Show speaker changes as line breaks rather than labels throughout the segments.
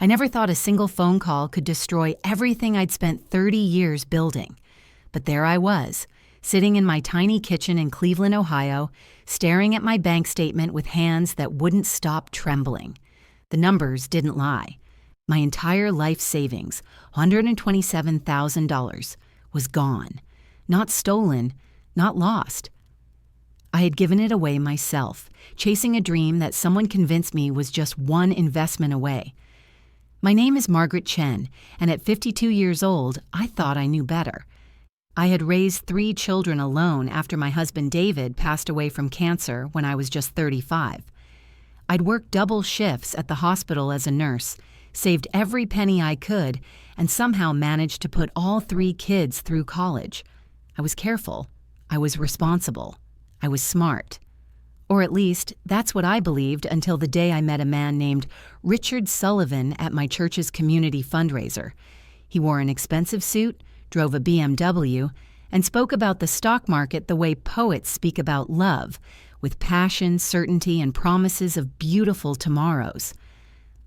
I never thought a single phone call could destroy everything I'd spent 30 years building. But there I was, sitting in my tiny kitchen in Cleveland, Ohio, staring at my bank statement with hands that wouldn't stop trembling. The numbers didn't lie. My entire life savings, $127,000, was gone. Not stolen, not lost. I had given it away myself, chasing a dream that someone convinced me was just one investment away. My name is Margaret Chen, and at 52 years old, I thought I knew better. I had raised 3 children alone after my husband David passed away from cancer when I was just 35. I'd worked double shifts at the hospital as a nurse, saved every penny I could, and somehow managed to put all 3 kids through college. I was careful. I was responsible. I was smart. Or at least, that's what I believed until the day I met a man named Richard Sullivan at my church's community fundraiser. He wore an expensive suit, drove a BMW, and spoke about the stock market the way poets speak about love, with passion, certainty, and promises of beautiful tomorrows.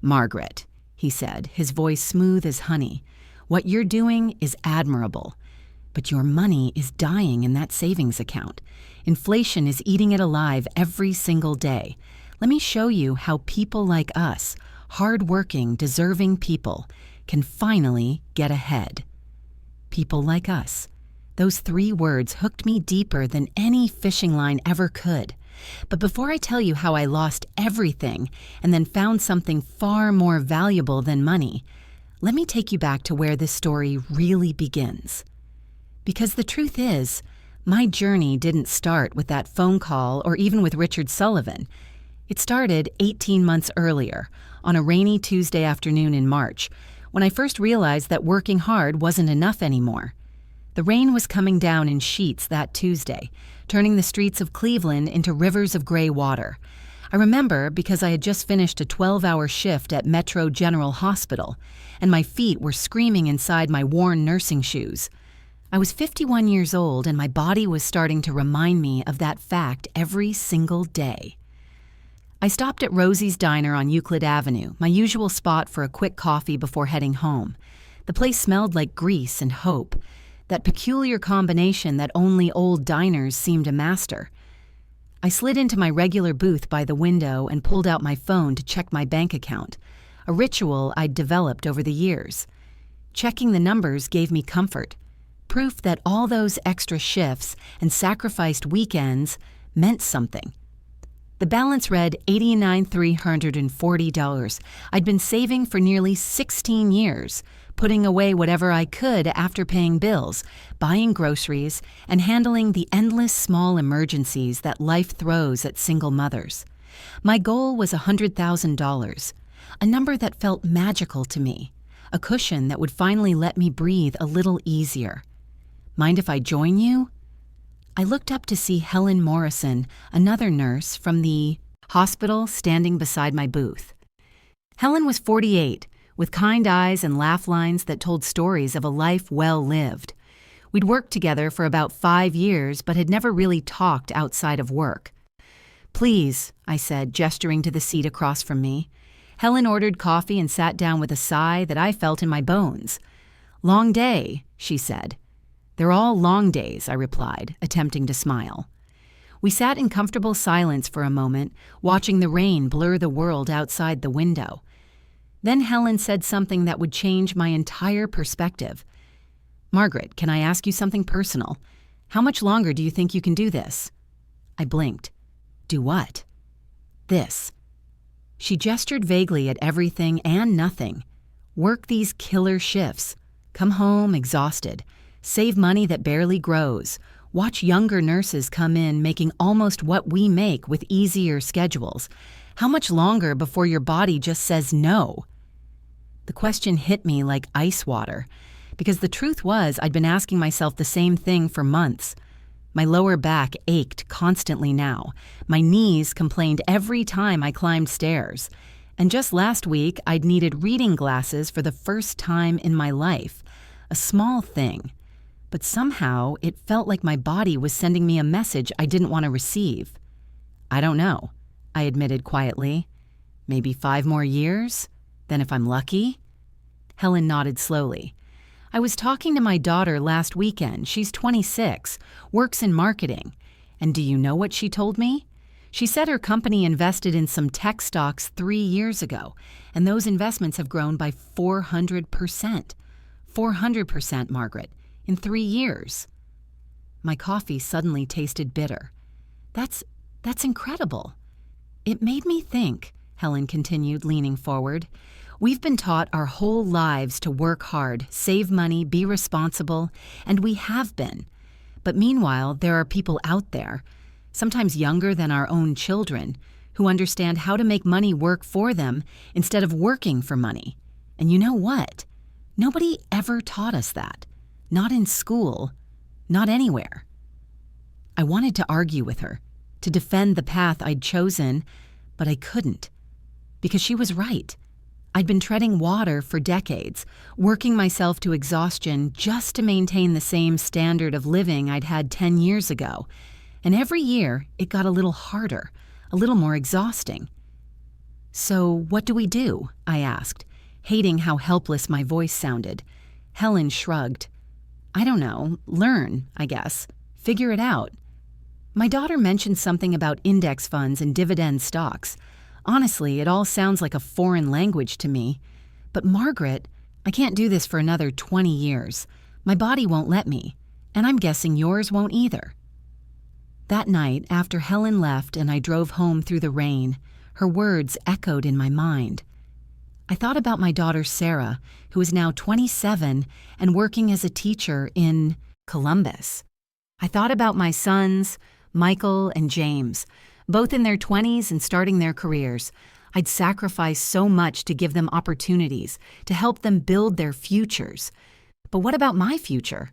"Margaret," he said, his voice smooth as honey, "what you're doing is admirable. But your money is dying in that savings account. Inflation is eating it alive every single day. Let me show you how people like us, hard-working, deserving people, can finally get ahead." People like us. Those 3 words hooked me deeper than any fishing line ever could. But before I tell you how I lost everything and then found something far more valuable than money, let me take you back to where this story really begins. Because the truth is, my journey didn't start with that phone call or even with Richard Sullivan. It started 18 months earlier, on a rainy Tuesday afternoon in March, when I first realized that working hard wasn't enough anymore. The rain was coming down in sheets that Tuesday, turning the streets of Cleveland into rivers of gray water. I remember because I had just finished a 12-hour shift at Metro General Hospital, and my feet were screaming inside my worn nursing shoes. I was 51 years old, and my body was starting to remind me of that fact every single day. I stopped at Rosie's Diner on Euclid Avenue, my usual spot for a quick coffee before heading home. The place smelled like grease and hope, that peculiar combination that only old diners seem to master. I slid into my regular booth by the window and pulled out my phone to check my bank account, a ritual I'd developed over the years. Checking the numbers gave me comfort. Proof that all those extra shifts and sacrificed weekends meant something. The balance read $89,340. I'd been saving for nearly 16 years, putting away whatever I could after paying bills, buying groceries, and handling the endless small emergencies that life throws at single mothers. My goal was $100,000, a number that felt magical to me, a cushion that would finally let me breathe a little easier. "Mind if I join you?" I looked up to see Helen Morrison, another nurse from the hospital, standing beside my booth. Helen was 48, with kind eyes and laugh lines that told stories of a life well lived. We'd worked together for about 5 years, but had never really talked outside of work. "Please," I said, gesturing to the seat across from me. Helen ordered coffee and sat down with a sigh that I felt in my bones. "Long day," she said. "They're all long days," I replied, attempting to smile. We sat in comfortable silence for a moment, watching the rain blur the world outside the window. Then Helen said something that would change my entire perspective. "Margaret, can I ask you something personal? How much longer do you think you can do this?" I blinked. "Do what?" "This." She gestured vaguely at everything and nothing. "Work these killer shifts. Come home exhausted. Save money that barely grows. Watch younger nurses come in making almost what we make with easier schedules. How much longer before your body just says no?" The question hit me like ice water, because the truth was I'd been asking myself the same thing for months. My lower back ached constantly now. My knees complained every time I climbed stairs. And just last week, I'd needed reading glasses for the first time in my life. A small thing. But somehow, it felt like my body was sending me a message I didn't want to receive. "I don't know," I admitted quietly. "Maybe 5 more years? Then if I'm lucky? Helen nodded slowly. I was talking to my daughter last weekend. She's 26, works in marketing. And do you know what she told me? She said her company invested in some tech stocks 3 years ago, and those investments have grown by 400%. 400%, Margaret, in 3 years. My coffee suddenly tasted bitter. That's incredible. It made me think, Helen continued, leaning forward. We've been taught our whole lives to work hard, save money, be responsible, and we have been. But meanwhile, there are people out there, sometimes younger than our own children, who understand how to make money work for them instead of working for money. And you know what? Nobody ever taught us that. Not in school, not anywhere. I wanted to argue with her, to defend the path I'd chosen, but I couldn't. Because she was right. I'd been treading water for decades, working myself to exhaustion just to maintain the same standard of living I'd had 10 years ago. And every year, it got a little harder, a little more exhausting. So what do we do? I asked, hating how helpless my voice sounded. Helen shrugged. I don't know. Learn, I guess. Figure it out. My daughter mentioned something about index funds and dividend stocks. Honestly, it all sounds like a foreign language to me. But Margaret, I can't do this for another 20 years. My body won't let me, and I'm guessing yours won't either. That night, after Helen left and I drove home through the rain, her words echoed in my mind. I thought about my daughter Sarah, who is now 27 and working as a teacher in Columbus. I thought about my sons, Michael and James, both in their 20s and starting their careers. I'd sacrificed so much to give them opportunities, to help them build their futures. But what about my future?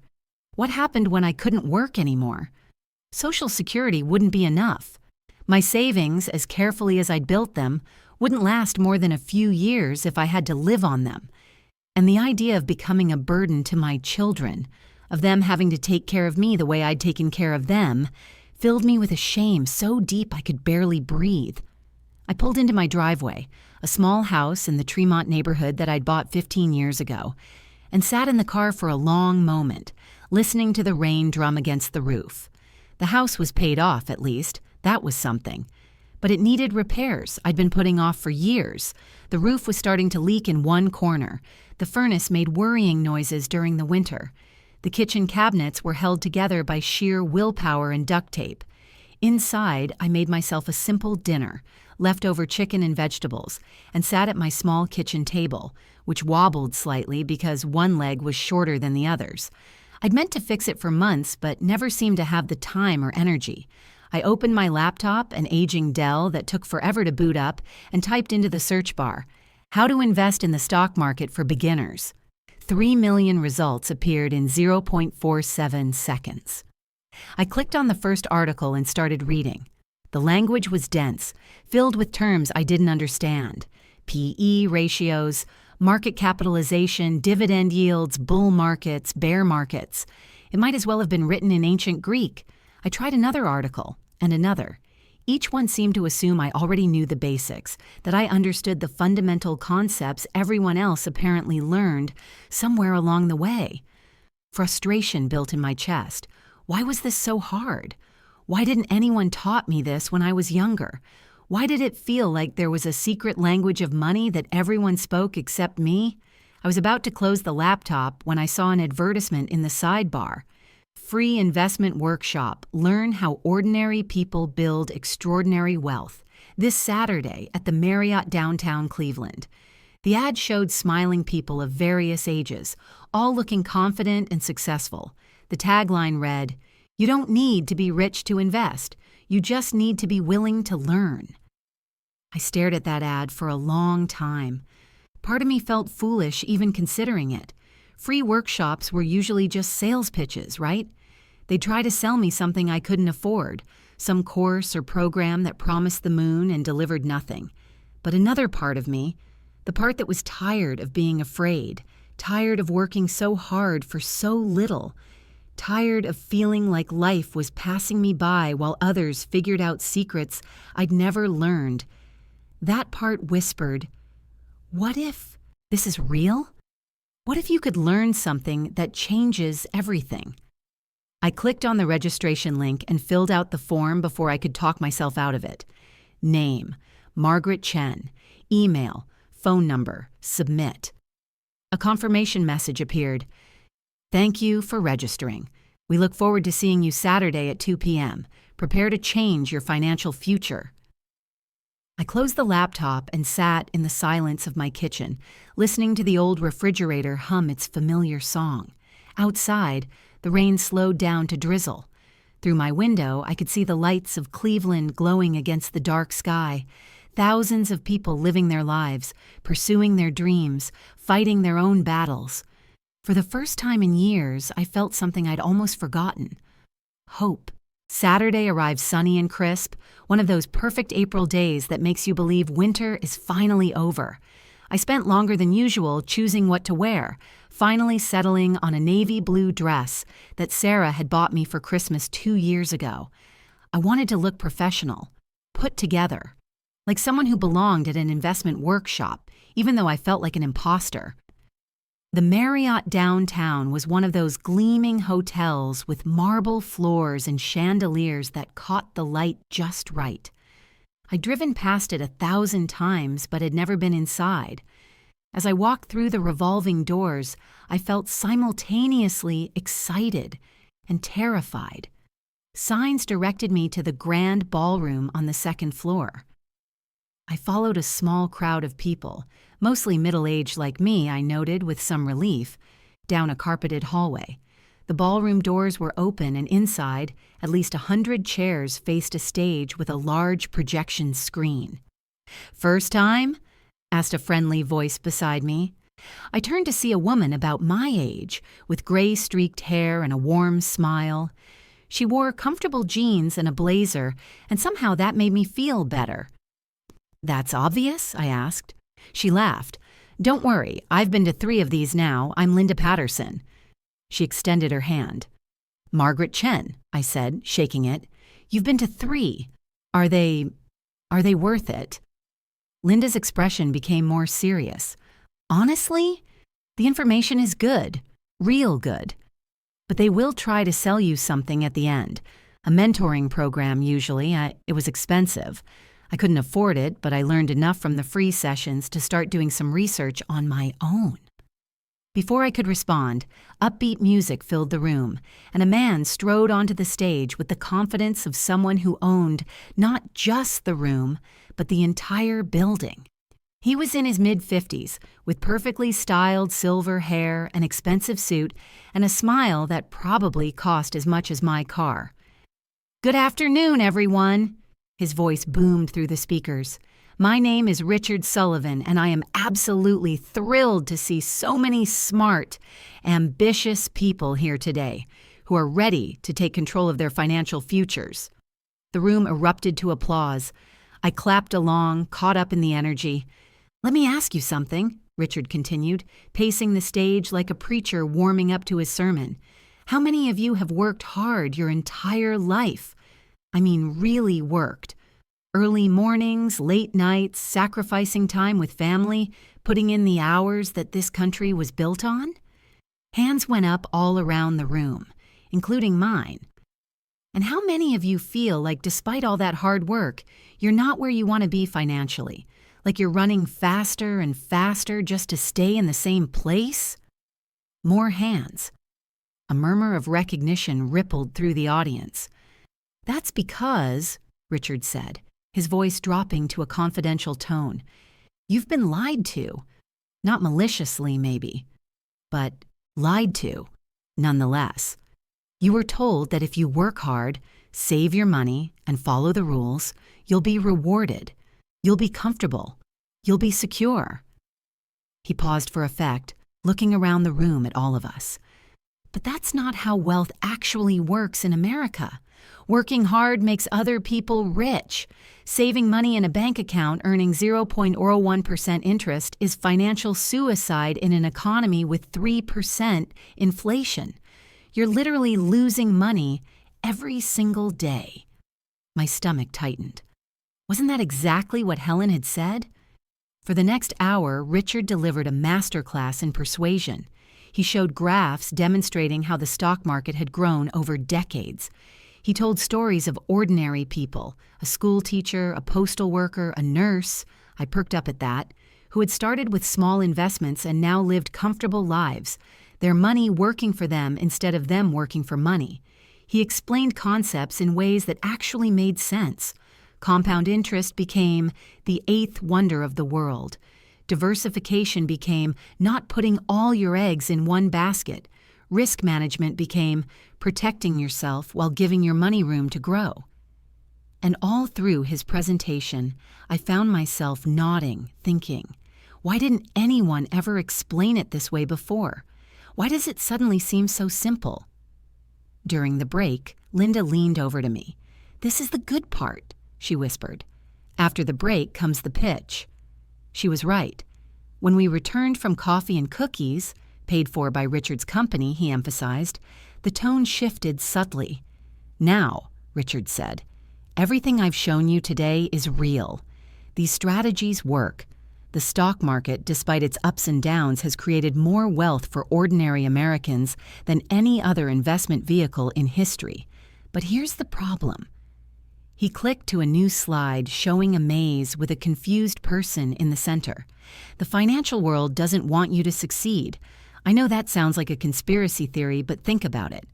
What happened when I couldn't work anymore? Social Security wouldn't be enough. My savings, as carefully as I'd built them, wouldn't last more than a few years if I had to live on them. And the idea of becoming a burden to my children, of them having to take care of me the way I'd taken care of them, filled me with a shame so deep I could barely breathe. I pulled into my driveway, a small house in the Tremont neighborhood that I'd bought 15 years ago, and sat in the car for a long moment, listening to the rain drum against the roof. The house was paid off, at least. That was something. But it needed repairs I'd been putting off for years. The roof was starting to leak in one corner. The furnace made worrying noises during the winter. The kitchen cabinets were held together by sheer willpower and duct tape. Inside, I made myself a simple dinner, leftover chicken and vegetables, and sat at my small kitchen table, which wobbled slightly because one leg was shorter than the others. I'd meant to fix it for months, but never seemed to have the time or energy. I opened my laptop, an aging Dell that took forever to boot up, and typed into the search bar, "How to invest in the stock market for beginners." 3 million results appeared in 0.47 seconds. I clicked on the first article and started reading. The language was dense, filled with terms I didn't understand. PE ratios, market capitalization, dividend yields, bull markets, bear markets. It might as well have been written in ancient Greek. I tried another article, and another. Each one seemed to assume I already knew the basics, that I understood the fundamental concepts everyone else apparently learned somewhere along the way. Frustration built in my chest. Why was this so hard? Why didn't anyone taught me this when I was younger? Why did it feel like there was a secret language of money that everyone spoke except me? I was about to close the laptop when I saw an advertisement in the sidebar. Free investment workshop. Learn how ordinary people build extraordinary wealth. This Saturday at the Marriott downtown Cleveland. The ad showed smiling people of various ages, all looking confident and successful. The tagline read, "You don't need to be rich to invest. You just need to be willing to learn." I stared at that ad for a long time. Part of me felt foolish even considering it. Free workshops were usually just sales pitches, right? They'd try to sell me something I couldn't afford, some course or program that promised the moon and delivered nothing. But another part of me, the part that was tired of being afraid, tired of working so hard for so little, tired of feeling like life was passing me by while others figured out secrets I'd never learned, that part whispered, What if this is real? What if you could learn something that changes everything? I clicked on the registration link and filled out the form before I could talk myself out of it. Name, Margaret Chen. Email, phone number, submit. A confirmation message appeared. Thank you for registering. We look forward to seeing you Saturday at 2 p.m. Prepare to change your financial future. I closed the laptop and sat in the silence of my kitchen, listening to the old refrigerator hum its familiar song. Outside, the rain slowed down to drizzle. Through my window, I could see the lights of Cleveland glowing against the dark sky. Thousands of people living their lives, pursuing their dreams, fighting their own battles. For the first time in years, I felt something I'd almost forgotten. Hope. Saturday arrived sunny and crisp, one of those perfect April days that makes you believe winter is finally over. I spent longer than usual choosing what to wear, finally settling on a navy blue dress that Sarah had bought me for Christmas 2 years ago. I wanted to look professional, put together, like someone who belonged at an investment workshop, even though I felt like an imposter. The Marriott downtown was one of those gleaming hotels with marble floors and chandeliers that caught the light just right. I'd driven past it 1,000 times but had never been inside. As I walked through the revolving doors, I felt simultaneously excited and terrified. Signs directed me to the grand ballroom on the second floor. I followed a small crowd of people, mostly middle-aged like me, I noted with some relief, down a carpeted hallway. The ballroom doors were open and inside, at least 100 chairs faced a stage with a large projection screen. "First time?" asked a friendly voice beside me. I turned to see a woman about my age, with gray-streaked hair and a warm smile. She wore comfortable jeans and a blazer, and somehow that made me feel better. "That's obvious?" I asked. She laughed. "Don't worry, I've been to 3 of these now. I'm Linda Patterson." She extended her hand. "Margaret Chen," I said, shaking it. "You've been to 3. Are they worth it?" Linda's expression became more serious. "Honestly, the information is good, real good. But they will try to sell you something at the end. A mentoring program, usually. It was expensive. I couldn't afford it, but I learned enough from the free sessions to start doing some research on my own." Before I could respond, upbeat music filled the room, and a man strode onto the stage with the confidence of someone who owned not just the room, but the entire building. He was in his mid-50s, with perfectly styled silver hair, an expensive suit, and a smile that probably cost as much as my car. "Good afternoon, everyone," his voice boomed through the speakers. "My name is Richard Sullivan, and I am absolutely thrilled to see so many smart, ambitious people here today who are ready to take control of their financial futures." The room erupted to applause. I clapped along, caught up in the energy. "Let me ask you something," Richard continued, pacing the stage like a preacher warming up to his sermon. "How many of you have worked hard your entire life? I mean, really worked. Early mornings, late nights, sacrificing time with family, putting in the hours that this country was built on?" Hands went up all around the room, including mine. "And how many of you feel like despite all that hard work, you're not where you want to be financially? Like you're running faster and faster just to stay in the same place?" More hands. A murmur of recognition rippled through the audience. "That's because," Richard said, his voice dropping to a confidential tone, "you've been lied to. Not maliciously, maybe, but lied to, nonetheless. You were told that if you work hard, save your money, and follow the rules, you'll be rewarded. You'll be comfortable. You'll be secure." He paused for effect, looking around the room at all of us. "But that's not how wealth actually works in America. Working hard makes other people rich. Saving money in a bank account earning 0.01% interest is financial suicide in an economy with 3% inflation. You're literally losing money every single day." My stomach tightened. Wasn't that exactly what Helen had said? For the next hour, Richard delivered a masterclass in persuasion. He showed graphs demonstrating how the stock market had grown over decades. He told stories of ordinary people, a school teacher, a postal worker, a nurse, I perked up at that, who had started with small investments and now lived comfortable lives, their money working for them instead of them working for money. He explained concepts in ways that actually made sense. Compound interest became the eighth wonder of the world. Diversification became not putting all your eggs in one basket. Risk management became protecting yourself while giving your money room to grow. And all through his presentation, I found myself nodding, thinking, why didn't anyone ever explain it this way before? Why does it suddenly seem so simple? During the break, Linda leaned over to me. "This is the good part," she whispered. "After the break comes the pitch." She was right. When we returned from coffee and cookies, paid for by Richard's company, he emphasized, the tone shifted subtly. "Now," Richard said, "everything I've shown you today is real. These strategies work. The stock market, despite its ups and downs, has created more wealth for ordinary Americans than any other investment vehicle in history. But here's the problem." He clicked to a new slide showing a maze with a confused person in the center. "The financial world doesn't want you to succeed. I know that sounds like a conspiracy theory, but think about it.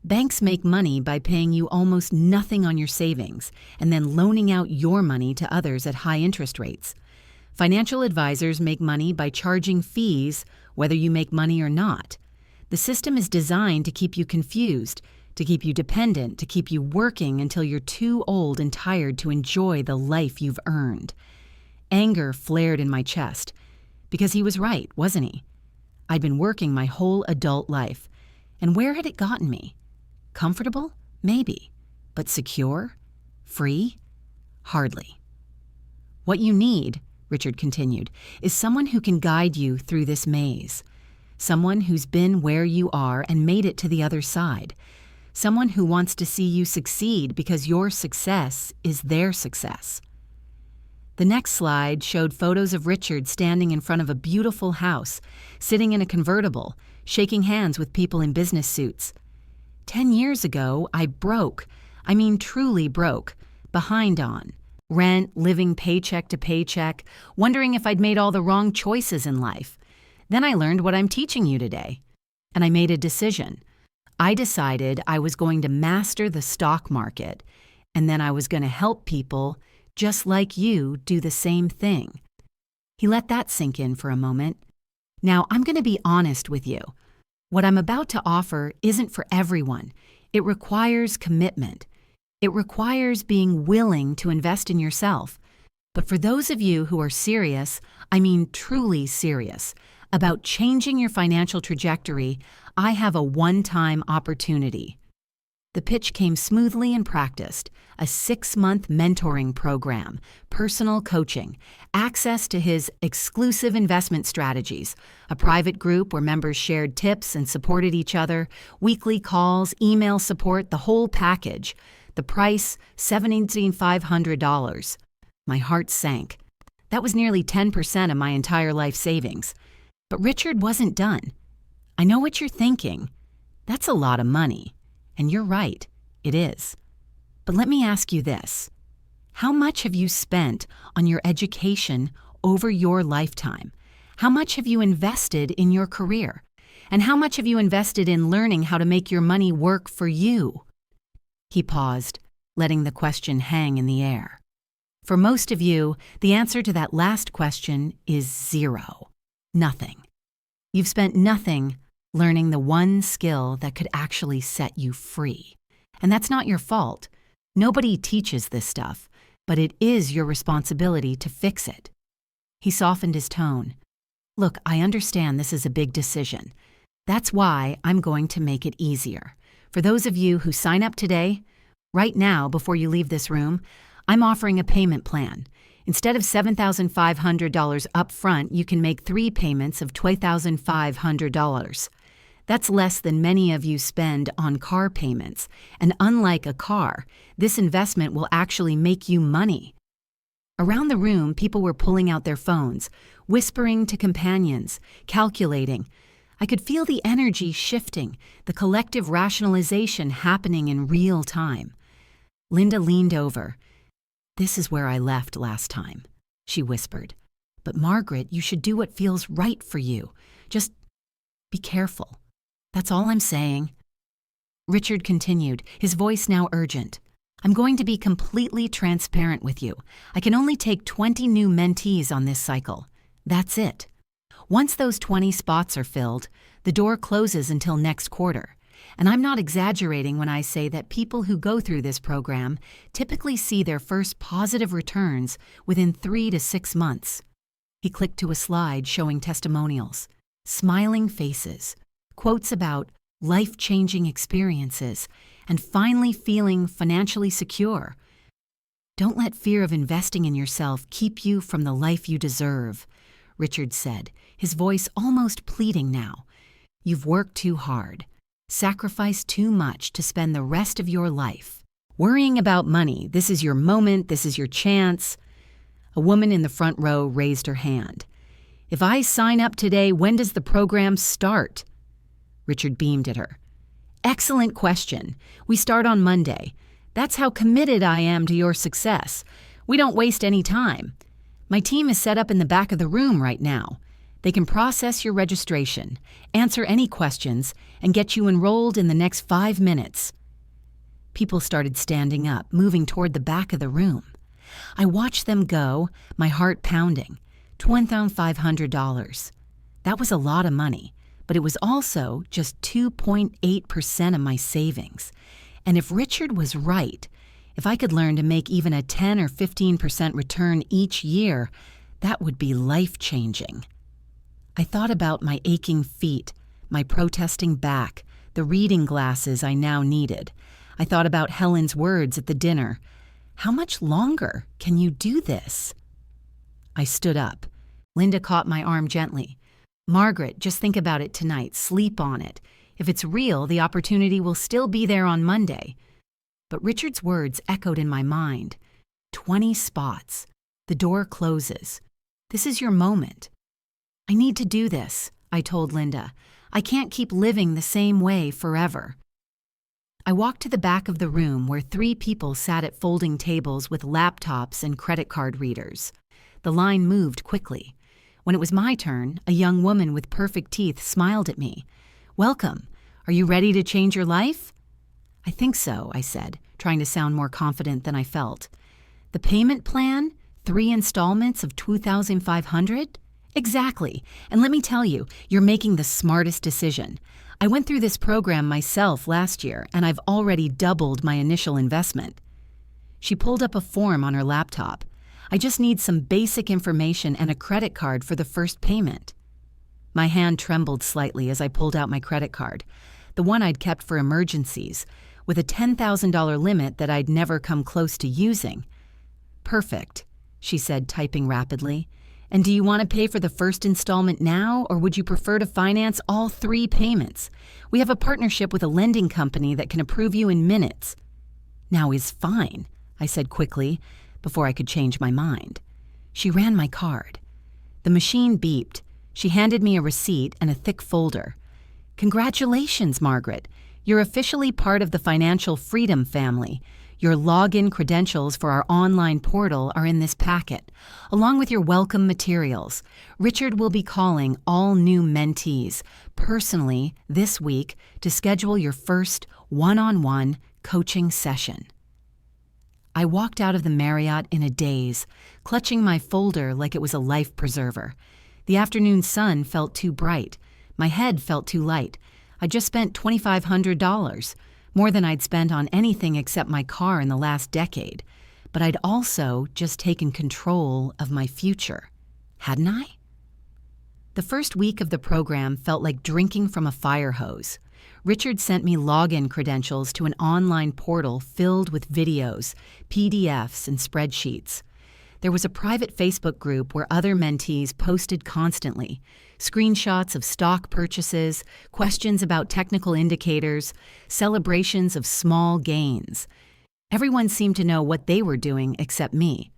Banks make money by paying you almost nothing on your savings and then loaning out your money to others at high interest rates. Financial advisors make money by charging fees whether you make money or not. The system is designed to keep you confused, to keep you dependent, to keep you working until you're too old and tired to enjoy the life you've earned." Anger flared in my chest, because he was right, wasn't he? I'd been working my whole adult life, and where had it gotten me? Comfortable? Maybe. But secure? Free? Hardly. "What you need," Richard continued, "is someone who can guide you through this maze. Someone who's been where you are and made it to the other side. Someone who wants to see you succeed because your success is their success." The next slide showed photos of Richard standing in front of a beautiful house, sitting in a convertible, shaking hands with people in business suits. 10 years ago, I broke, truly broke, behind on rent, living paycheck to paycheck, wondering if I'd made all the wrong choices in life. Then I learned what I'm teaching you today, and I made a decision. I decided I was going to master the stock market, and then I was going to help people just like you do the same thing. He let that sink in for a moment. Now, I'm going to be honest with you. What I'm about to offer isn't for everyone. It requires commitment. It requires being willing to invest in yourself. But for those of you who are serious, truly serious, about changing your financial trajectory, I have a one-time opportunity. The pitch came smoothly and practiced. A 6-month mentoring program, personal coaching, access to his exclusive investment strategies, a private group where members shared tips and supported each other, weekly calls, email support, the whole package. The price, $17,500. My heart sank. That was nearly 10% of my entire life savings. But Richard wasn't done. "I know what you're thinking. That's a lot of money." And you're right, it is. But let me ask you this. How much have you spent on your education over your lifetime? How much have you invested in your career? And how much have you invested in learning how to make your money work for you? He paused, letting the question hang in the air. For most of you, the answer to that last question is zero. Nothing. You've spent nothing learning the one skill that could actually set you free. And that's not your fault. Nobody teaches this stuff, but it is your responsibility to fix it. He softened his tone. "Look, I understand this is a big decision. That's why I'm going to make it easier. For those of you who sign up today, right now before you leave this room, I'm offering a payment plan. Instead of $7,500 up front, you can make 3 payments of $12,500. That's less than many of you spend on car payments, and unlike a car, this investment will actually make you money. Around the room, people were pulling out their phones, whispering to companions, calculating. I could feel the energy shifting, the collective rationalization happening in real time. Linda leaned over. "This is where I left last time," she whispered. "But Margaret, you should do what feels right for you. Just be careful. That's all I'm saying." Richard continued, his voice now urgent. "I'm going to be completely transparent with you. I can only take 20 new mentees on this cycle. That's it. Once those 20 spots are filled, the door closes until next quarter. And I'm not exaggerating when I say that people who go through this program typically see their first positive returns within 3 to 6 months." He clicked to a slide showing testimonials, smiling faces, quotes about life-changing experiences, and finally feeling financially secure. "Don't let fear of investing in yourself keep you from the life you deserve," Richard said, his voice almost pleading now. "You've worked too hard, sacrificed too much to spend the rest of your life worrying about money. This is your moment, this is your chance." A woman in the front row raised her hand. "If I sign up today, when does the program start?" Richard beamed at her. "Excellent question. We start on Monday. That's how committed I am to your success. We don't waste any time. My team is set up in the back of the room right now. They can process your registration, answer any questions, and get you enrolled in the next 5 minutes." People started standing up, moving toward the back of the room. I watched them go, my heart pounding. $2,500. That was a lot of money, but it was also just 2.8% of my savings. And if Richard was right, if I could learn to make even a 10 or 15% return each year, that would be life-changing. I thought about my aching feet, my protesting back, the reading glasses I now needed. I thought about Helen's words at the dinner. "How much longer can you do this?" I stood up. Linda caught my arm gently. "Margaret, just think about it tonight. Sleep on it. If it's real, the opportunity will still be there on Monday." But Richard's words echoed in my mind. 20 spots. The door closes. This is your moment. "I need to do this," I told Linda. "I can't keep living the same way forever." I walked to the back of the room where 3 people sat at folding tables with laptops and credit card readers. The line moved quickly. When it was my turn, a young woman with perfect teeth smiled at me. "Welcome. Are you ready to change your life?" "I think so," I said, trying to sound more confident than I felt. "The payment plan? 3 installments of $2,500? Exactly. And let me tell you, you're making the smartest decision. I went through this program myself last year, and I've already doubled my initial investment." She pulled up a form on her laptop. "I just need some basic information and a credit card for the first payment." My hand trembled slightly as I pulled out my credit card, the one I'd kept for emergencies, with a $10,000 limit that I'd never come close to using. "Perfect," she said, typing rapidly. "And do you want to pay for the first installment now, or would you prefer to finance all 3 payments? We have a partnership with a lending company that can approve you in minutes." "Now is fine," I said quickly, before I could change my mind. She ran my card. The machine beeped. She handed me a receipt and a thick folder. "Congratulations, Margaret. You're officially part of the Financial Freedom family. Your login credentials for our online portal are in this packet, along with your welcome materials. Richard will be calling all new mentees personally this week to schedule your first one-on-one coaching session." I walked out of the Marriott in a daze, clutching my folder like it was a life preserver. The afternoon sun felt too bright. My head felt too light. I just spent $2,500, more than I'd spent on anything except my car in the last decade. But I'd also just taken control of my future, hadn't I? The first week of the program felt like drinking from a fire hose. Richard sent me login credentials to an online portal filled with videos, PDFs, and spreadsheets. There was a private Facebook group where other mentees posted constantly, screenshots of stock purchases, questions about technical indicators, celebrations of small gains. Everyone seemed to know what they were doing except me.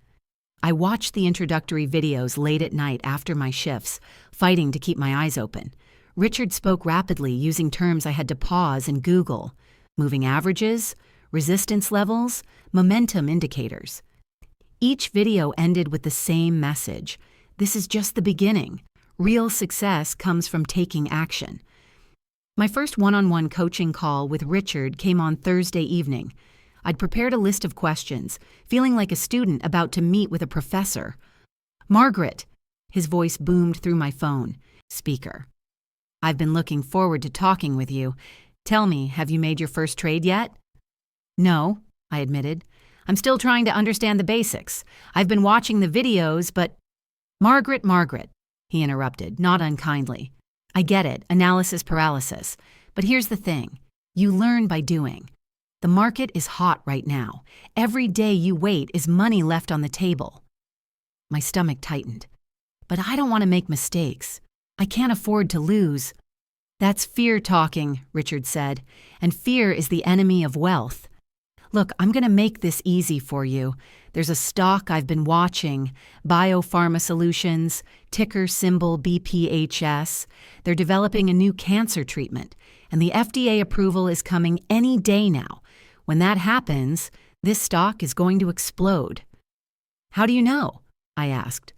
I watched the introductory videos late at night after my shifts, fighting to keep my eyes open. Richard spoke rapidly, using terms I had to pause and Google. Moving averages, resistance levels, momentum indicators. Each video ended with the same message. This is just the beginning. Real success comes from taking action. My first one-on-one coaching call with Richard came on Thursday evening. I'd prepared a list of questions, feeling like a student about to meet with a professor. "Margaret," his voice boomed through my phone. Speaker. "I've been looking forward to talking with you. Tell me, have you made your first trade yet?" "No," I admitted. "I'm still trying to understand the basics. I've been watching the videos, but—" Margaret, he interrupted, not unkindly. "I get it, analysis paralysis. But here's the thing. You learn by doing. The market is hot right now. Every day you wait is money left on the table." My stomach tightened. "But I don't want to make mistakes. I can't afford to lose." "That's fear talking," Richard said, "and fear is the enemy of wealth. Look, I'm going to make this easy for you. There's a stock I've been watching, Biopharma Solutions, ticker symbol BPHS. They're developing a new cancer treatment, and the FDA approval is coming any day now. When that happens, this stock is going to explode." "How do you know?" I asked.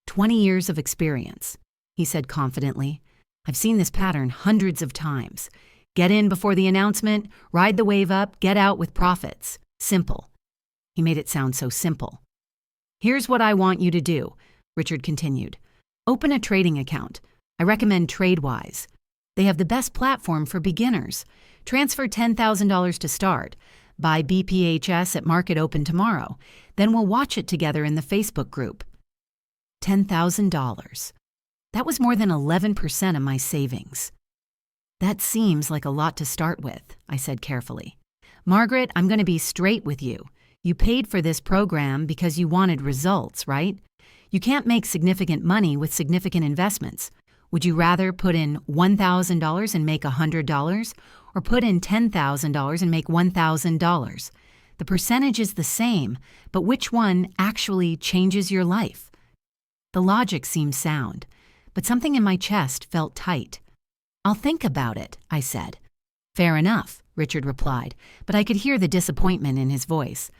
20 years of experience," he said confidently. "I've seen this pattern hundreds of times. Get in before the announcement, ride the wave up, get out with profits. Simple." He made it sound so simple. "Here's what I want you to do," Richard continued. "Open a trading account. I recommend TradeWise. They have the best platform for beginners. Transfer $10,000 to start. Buy BPHS at market open tomorrow. Then we'll watch it together in the Facebook group." $10,000. That was more than 11% of my savings. "That seems like a lot to start with," I said carefully. "Margaret, I'm going to be straight with you. You paid for this program because you wanted results, right? You can't make significant money with significant investments. Would you rather put in $1,000 and make $100, or put in $10,000 and make $1,000? The percentage is the same, but which one actually changes your life?" The logic seemed sound, but something in my chest felt tight. "I'll think about it," I said. "Fair enough," Richard replied, but I could hear the disappointment in his voice.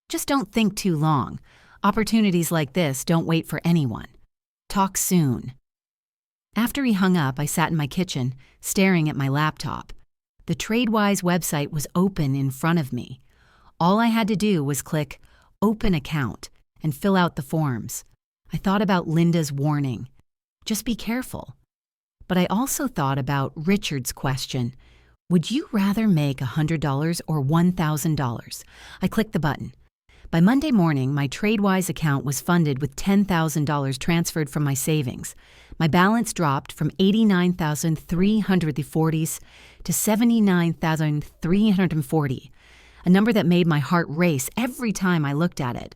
"Just don't think too long. Opportunities like this don't wait for anyone. Talk soon." After he hung up, I sat in my kitchen, staring at my laptop. The TradeWise website was open in front of me. All I had to do was click Open Account and fill out the forms. I thought about Linda's warning. Just be careful. But I also thought about Richard's question. Would you rather make $100 or $1,000? I clicked the button. By Monday morning, my TradeWise account was funded with $10,000 transferred from my savings. My balance dropped from $89,340 to $79,340, a number that made my heart race every time I looked at it.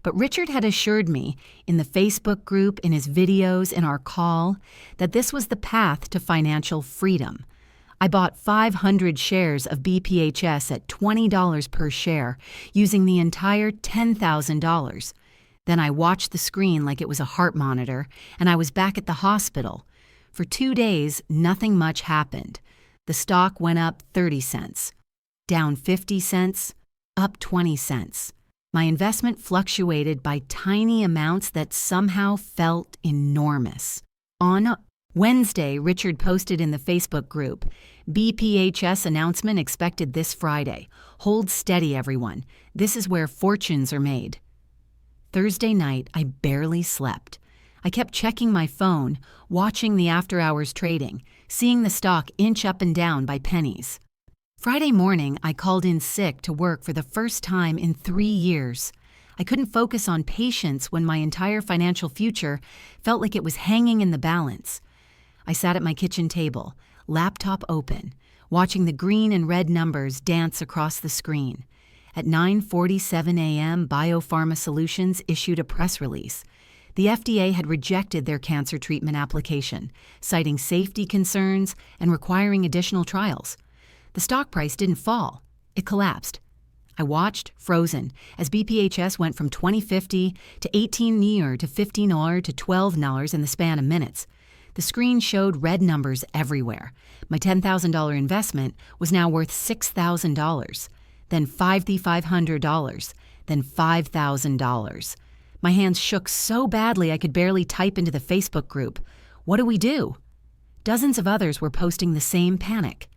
But Richard had assured me, in the Facebook group, in his videos, in our call, that this was the path to financial freedom. I bought 500 shares of BPHS at $20 per share, using the entire $10,000. Then I watched the screen like it was a heart monitor, and I was back at the hospital. For 2 days, nothing much happened. The stock went up 30 cents, down 50 cents, up 20 cents. My investment fluctuated by tiny amounts that somehow felt enormous. On Wednesday, Richard posted in the Facebook group, "BPHS announcement expected this Friday. Hold steady, everyone. This is where fortunes are made." Thursday night, I barely slept. I kept checking my phone, watching the after-hours trading, seeing the stock inch up and down by pennies. Friday morning, I called in sick to work for the first time in 3 years. I couldn't focus on patience when my entire financial future felt like it was hanging in the balance. I sat at my kitchen table, laptop open, watching the green and red numbers dance across the screen. At 9:47 a.m., Biopharma Solutions issued a press release. The FDA had rejected their cancer treatment application, citing safety concerns and requiring additional trials. The stock price didn't fall. It collapsed. I watched, frozen, as BPHS went from $20.50 to $18 to $15 to $12 in the span of minutes. The screen showed red numbers everywhere. My $10,000 investment was now worth $6,000, then $5,500, then $5,000. My hands shook so badly I could barely type into the Facebook group. What do we do? Dozens of others were posting the same panic.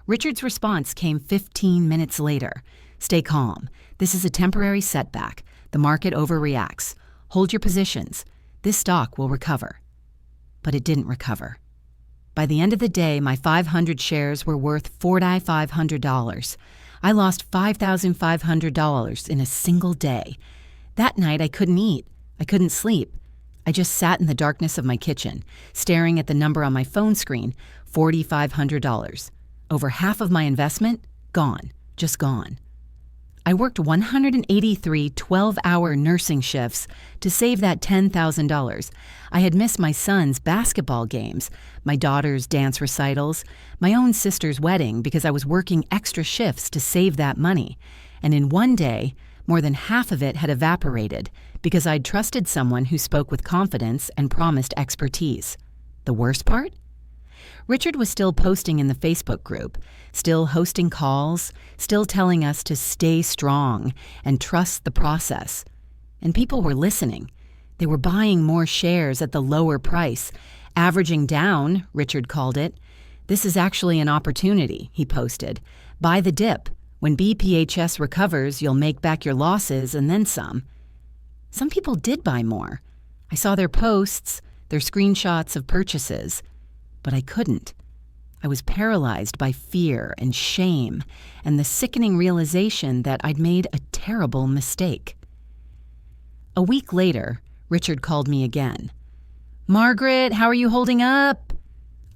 Richard's response came 15 minutes later. Stay calm. This is a temporary setback. The market overreacts. Hold your positions. This stock will recover. But it didn't recover. By the end of the day, my 500 shares were worth $4,500. I lost $5,500 in a single day. That night, I couldn't eat. I couldn't sleep. I just sat in the darkness of my kitchen, staring at the number on my phone screen, $4,500. Over half of my investment, gone, just gone. I worked 183 12-hour nursing shifts to save that $10,000. I had missed my son's basketball games, my daughter's dance recitals, my own sister's wedding because I was working extra shifts to save that money. And in one day, more than half of it had evaporated because I'd trusted someone who spoke with confidence and promised expertise. The worst part? Richard was still posting in the Facebook group, still hosting calls, still telling us to stay strong and trust the process. And people were listening. They were buying more shares at the lower price, averaging down, Richard called it. This is actually an opportunity, he posted. Buy the dip. When BPHS recovers, you'll make back your losses and then some. Some people did buy more. I saw their posts, their screenshots of purchases. But I couldn't. I was paralyzed by fear and shame and the sickening realization that I'd made a terrible mistake. A week later, Richard called me again. "Margaret, how are you holding up?"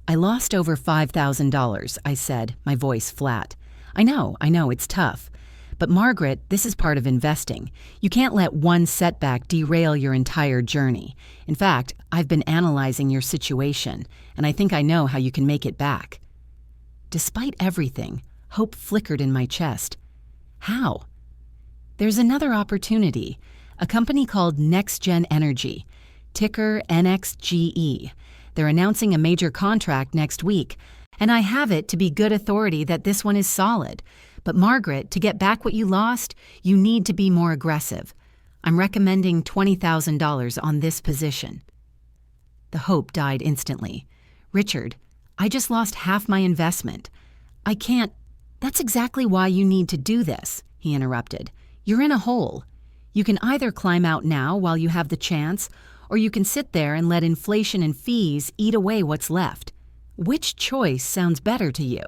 "I lost over $5,000, I said, my voice flat. I know, it's tough. But Margaret, this is part of investing. You can't let one setback derail your entire journey. In fact, I've been analyzing your situation, and I think I know how you can make it back." Despite everything, hope flickered in my chest. How? There's another opportunity, a company called NextGen Energy, ticker NXGE. They're announcing a major contract next week, and I have it to be good authority that this one is solid. But Margaret, to get back what you lost, you need to be more aggressive. I'm recommending $20,000 on this position. The hope died instantly. "Richard, I just lost half my investment. I can't—" "That's exactly why you need to do this," he interrupted. "You're in a hole. You can either climb out now while you have the chance, or you can sit there and let inflation and fees eat away what's left. Which choice sounds better to you?"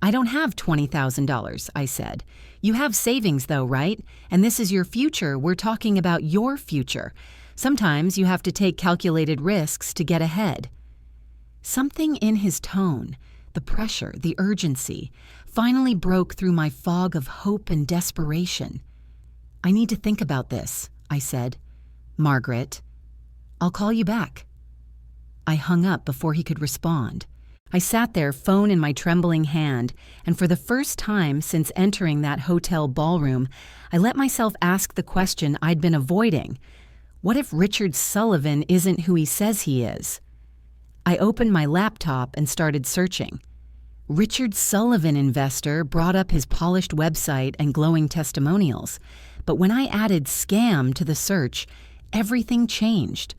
"I don't have $20,000, I said. "You have savings though, right? And this is your future. We're talking about your future. Sometimes you have to take calculated risks to get ahead." Something in his tone, the pressure, the urgency, finally broke through my fog of hope and desperation. "I need to think about this," I said. "Margaret, I'll call you back." I hung up before he could respond. I sat there, phone in my trembling hand, and for the first time since entering that hotel ballroom, I let myself ask the question I'd been avoiding. What if Richard Sullivan isn't who he says he is? I opened my laptop and started searching. Richard Sullivan Investor brought up his polished website and glowing testimonials, but when I added scam to the search, everything changed.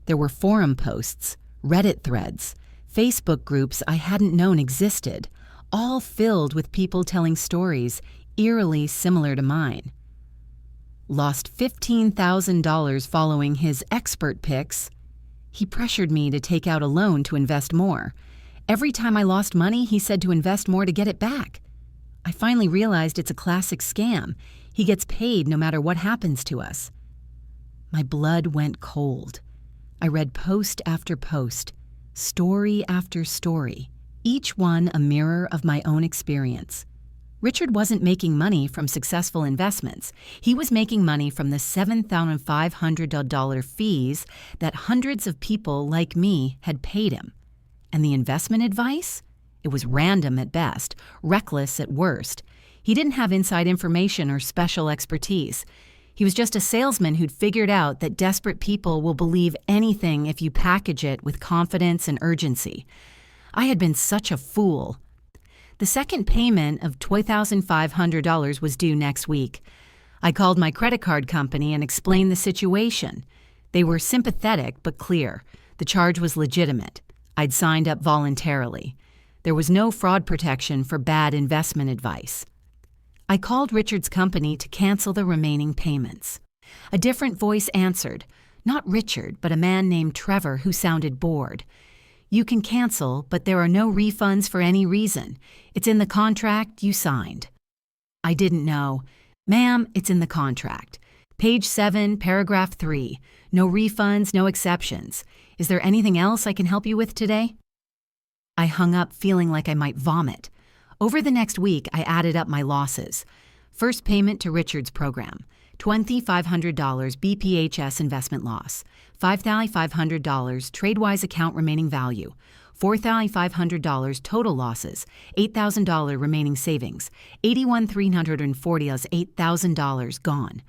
There were forum posts, Reddit threads, Facebook groups I hadn't known existed, all filled with people telling stories eerily similar to mine. Lost $15,000 following his expert picks. He pressured me to take out a loan to invest more. Every time I lost money, he said to invest more to get it back. I finally realized it's a classic scam. He gets paid no matter what happens to us. My blood went cold. I read post after post, story after story, each one a mirror of my own experience. Richard wasn't making money from successful investments. He was making money from the $7,500 fees that hundreds of people like me had paid him. And the investment advice? It was random at best, reckless at worst. He didn't have inside information or special expertise. He was just a salesman who'd figured out that desperate people will believe anything if you package it with confidence and urgency. I had been such a fool. The second payment of $2,500 was due next week. I called my credit card company and explained the situation. They were sympathetic but clear. The charge was legitimate. I'd signed up voluntarily. There was no fraud protection for bad investment advice. I called Richard's company to cancel the remaining payments. A different voice answered, not Richard, but a man named Trevor who sounded bored. You can cancel, but there are no refunds for any reason. It's in the contract you signed. I didn't know. Ma'am, it's in the contract. Page 7, paragraph 3. No refunds, no exceptions. Is there anything else I can help you with today? I hung up feeling like I might vomit. Over the next week, I added up my losses. First payment to Richard's program, $2,500 BPHS investment loss, $5,500 TradeWise account remaining value, $4,500 total losses, $8,000 remaining savings, $81,340 as $8,000 gone.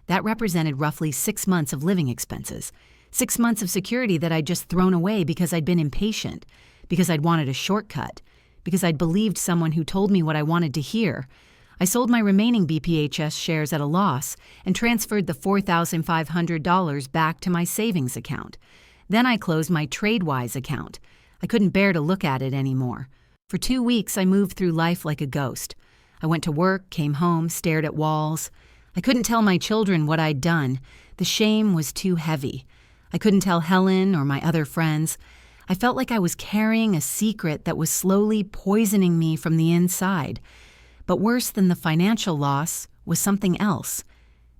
That represented roughly 6 months of living expenses, 6 months of security that I'd just thrown away because I'd been impatient, because I'd wanted a shortcut, because I'd believed someone who told me what I wanted to hear. I sold my remaining BPHS shares at a loss and transferred the $4,500 back to my savings account. Then I closed my TradeWise account. I couldn't bear to look at it anymore. For 2 weeks, I moved through life like a ghost. I went to work, came home, stared at walls. I couldn't tell my children what I'd done. The shame was too heavy. I couldn't tell Helen or my other friends. I felt like I was carrying a secret that was slowly poisoning me from the inside. But worse than the financial loss was something else,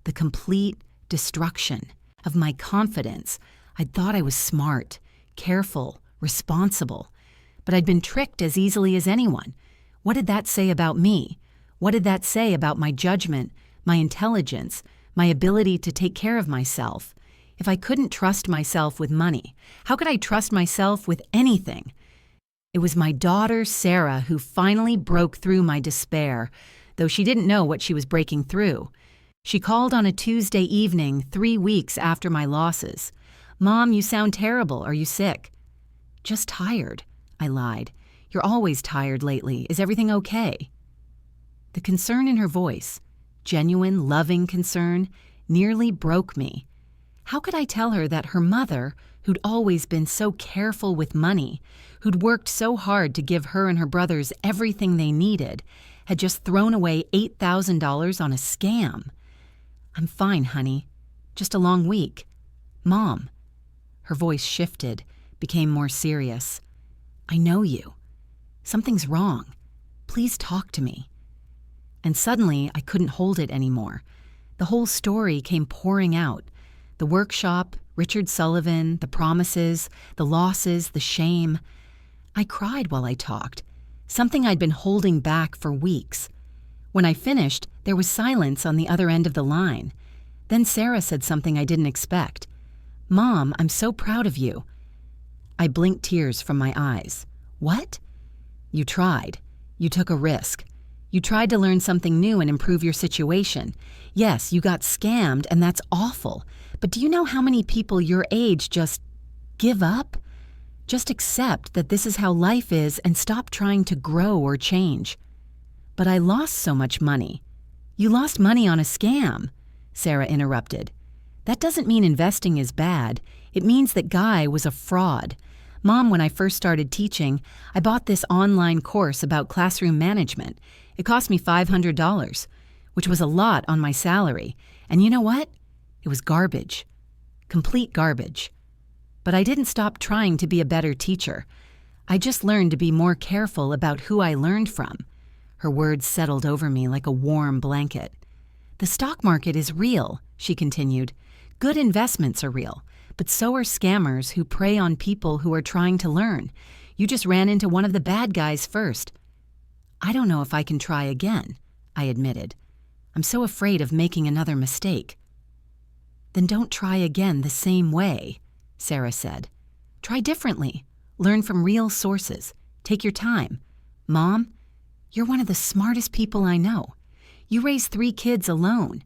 the complete destruction of my confidence. I'd thought I was smart, careful, responsible, but I'd been tricked as easily as anyone. What did that say about me? What did that say about my judgment, my intelligence, my ability to take care of myself? If I couldn't trust myself with money, how could I trust myself with anything? It was my daughter, Sarah, who finally broke through my despair, though she didn't know what she was breaking through. She called on a Tuesday evening 3 weeks after my losses. "Mom, you sound terrible. Are you sick?" "Just tired," I lied. "You're always tired lately. Is everything okay?" The concern in her voice, genuine, loving concern, nearly broke me. How could I tell her that her mother, who'd always been so careful with money, who'd worked so hard to give her and her brothers everything they needed, had just thrown away $8,000 on a scam? "I'm fine, honey. Just a long week." "Mom." Her voice shifted, became more serious. "I know you. Something's wrong. Please talk to me." And suddenly, I couldn't hold it anymore. The whole story came pouring out. The workshop, Richard Sullivan, the promises, the losses, the shame. I cried while I talked, something I'd been holding back for weeks. When I finished, there was silence on the other end of the line. Then Sarah said something I didn't expect. "Mom, I'm so proud of you." I blinked tears from my eyes. "What?" "You tried. You took a risk. You tried to learn something new and improve your situation. Yes, you got scammed, and that's awful. But do you know how many people your age just give up? Just accept that this is how life is and stop trying to grow or change." "But I lost so much money." "You lost money on a scam," Sarah interrupted. "That doesn't mean investing is bad. It means that Guy was a fraud. Mom, when I first started teaching, I bought this online course about classroom management. It cost me $500, which was a lot on my salary. And you know what? It was garbage. Complete garbage. But I didn't stop trying to be a better teacher. I just learned to be more careful about who I learned from." Her words settled over me like a warm blanket. "The stock market is real," she continued. "Good investments are real, but so are scammers who prey on people who are trying to learn. You just ran into one of the bad guys first." "I don't know if I can try again," I admitted. "I'm so afraid of making another mistake." "Then don't try again the same way," Sarah said. "Try differently. Learn from real sources. Take your time. Mom, you're one of the smartest people I know. You raised 3 kids alone.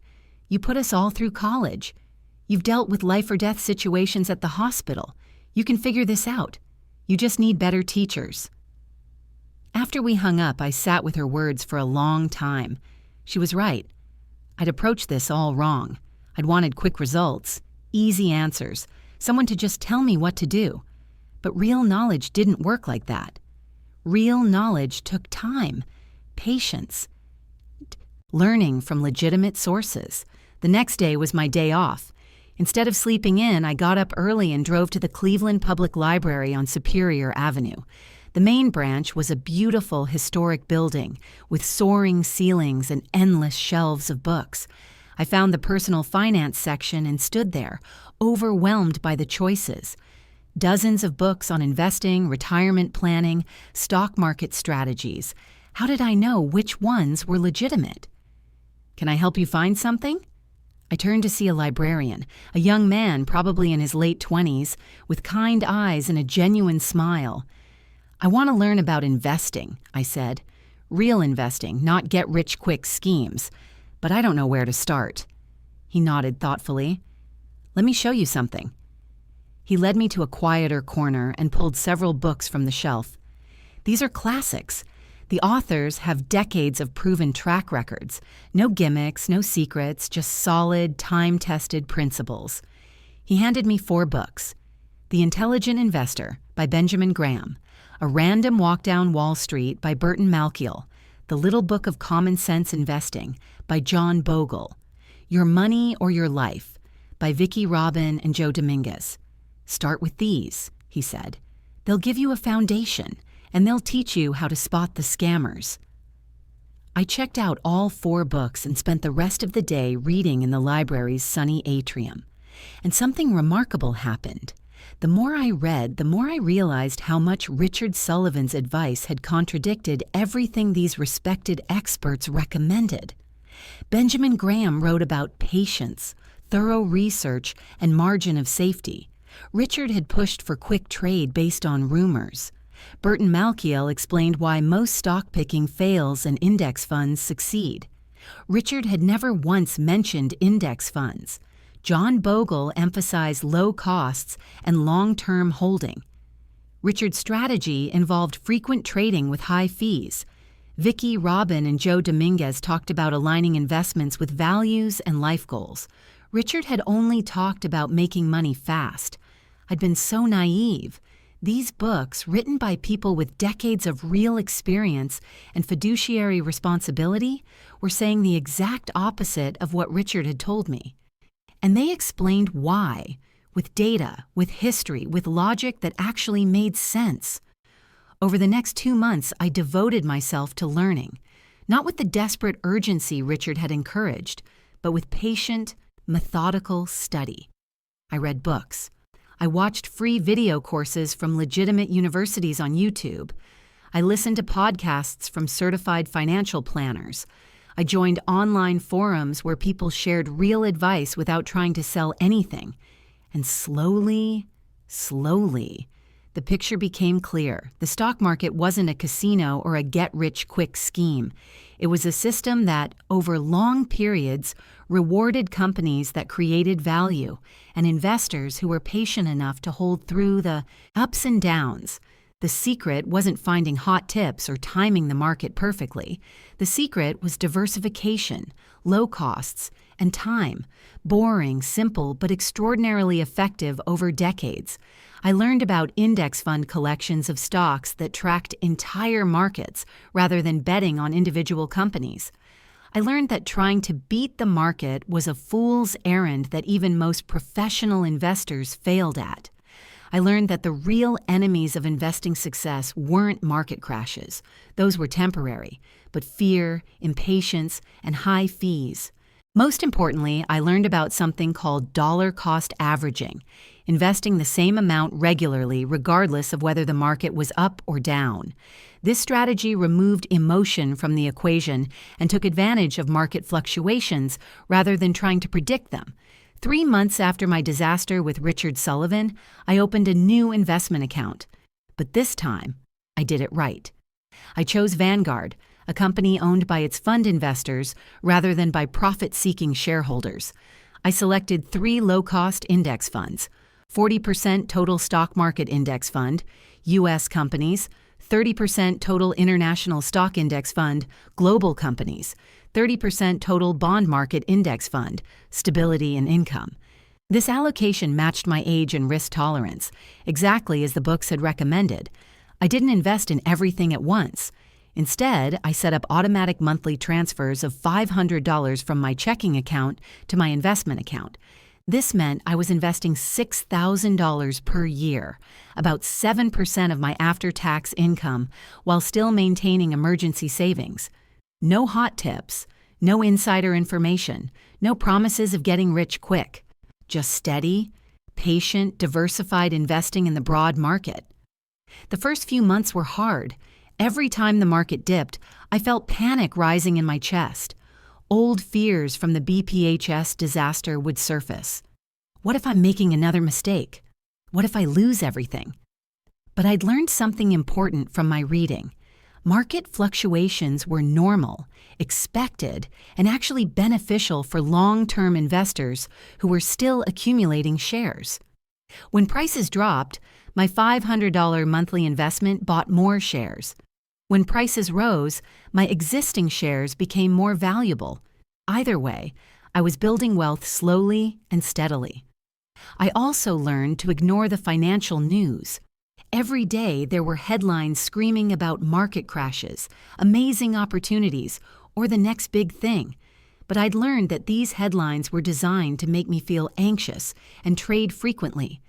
You put us all through college. You've dealt with life or death situations at the hospital. You can figure this out. You just need better teachers." After we hung up, I sat with her words for a long time. She was right. I'd approached this all wrong. I'd wanted quick results, easy answers, someone to just tell me what to do. But real knowledge didn't work like that. Real knowledge took time, patience, learning from legitimate sources. The next day was my day off. Instead of sleeping in, I got up early and drove to the Cleveland Public Library on Superior Avenue. The main branch was a beautiful historic building with soaring ceilings and endless shelves of books. I found the personal finance section and stood there, overwhelmed by the choices. Dozens of books on investing, retirement planning, stock market strategies. How did I know which ones were legitimate? "Can I help you find something?" I turned to see a librarian, a young man probably in his late 20s, with kind eyes and a genuine smile. "I want to learn about investing," I said. "Real investing, not get-rich-quick schemes. But I don't know where to start." He nodded thoughtfully. "Let me show you something." He led me to a quieter corner and pulled several books from the shelf. "These are classics. The authors have decades of proven track records. No gimmicks, no secrets, just solid, time-tested principles." He handed me 4 books. The Intelligent Investor by Benjamin Graham, A Random Walk Down Wall Street by Burton Malkiel, The Little Book of Common Sense Investing by John Bogle, Your Money or Your Life by Vicki Robin and Joe Dominguez. "Start with these," he said. "They'll give you a foundation, and they'll teach you how to spot the scammers." I checked out all 4 books and spent the rest of the day reading in the library's sunny atrium. And something remarkable happened. The more I read, the more I realized how much Richard Sullivan's advice had contradicted everything these respected experts recommended. Benjamin Graham wrote about patience, thorough research, and margin of safety. Richard had pushed for quick trade based on rumors. Burton Malkiel explained why most stock picking fails and index funds succeed. Richard had never once mentioned index funds. John Bogle emphasized low costs and long-term holding. Richard's strategy involved frequent trading with high fees. Vicki Robin and Joe Dominguez talked about aligning investments with values and life goals. Richard had only talked about making money fast. I'd been so naive. These books, written by people with decades of real experience and fiduciary responsibility, were saying the exact opposite of what Richard had told me. And they explained why, with data, with history, with logic that actually made sense. Over the next 2 months, I devoted myself to learning, not with the desperate urgency Richard had encouraged, but with patient, methodical study. I read books. I watched free video courses from legitimate universities on YouTube. I listened to podcasts from certified financial planners. I joined online forums where people shared real advice without trying to sell anything. And slowly, the picture became clear. The stock market wasn't a casino or a get-rich-quick scheme. It was a system that, over long periods, rewarded companies that created value and investors who were patient enough to hold through the ups and downs. The secret wasn't finding hot tips or timing the market perfectly. The secret was diversification, low costs, and time. Boring, simple, but extraordinarily effective over decades. I learned about index fund collections of stocks that tracked entire markets rather than betting on individual companies. I learned that trying to beat the market was a fool's errand that even most professional investors failed at. I learned that the real enemies of investing success weren't market crashes. Those were temporary, but fear, impatience, and high fees. Most importantly, I learned about something called dollar cost averaging, investing the same amount regularly regardless of whether the market was up or down. This strategy removed emotion from the equation and took advantage of market fluctuations rather than trying to predict them. 3 months after my disaster with Richard Sullivan, I opened a new investment account. But this time, I did it right. I chose Vanguard, a company owned by its fund investors rather than by profit-seeking shareholders. I selected 3 low-cost index funds: 40% total stock market index fund, U.S. companies; 30% total international stock index fund, global companies; 30% total bond market index fund, stability and income. This allocation matched my age and risk tolerance, exactly as the books had recommended. I didn't invest in everything at once. Instead, I set up automatic monthly transfers of $500 from my checking account to my investment account. This meant I was investing $6,000 per year, about 7% of my after-tax income, while still maintaining emergency savings. No hot tips, no insider information, no promises of getting rich quick. Just steady, patient, diversified investing in the broad market. The first few months were hard. Every time the market dipped, I felt panic rising in my chest. Old fears from the BPHS disaster would surface. What if I'm making another mistake? What if I lose everything? But I'd learned something important from my reading. Market fluctuations were normal, expected, and actually beneficial for long-term investors who were still accumulating shares. When prices dropped, my $500 monthly investment bought more shares. When prices rose, my existing shares became more valuable. Either way, I was building wealth slowly and steadily. I also learned to ignore the financial news. Every day there were headlines screaming about market crashes, amazing opportunities, or the next big thing. But I'd learned that these headlines were designed to make me feel anxious and trade frequently,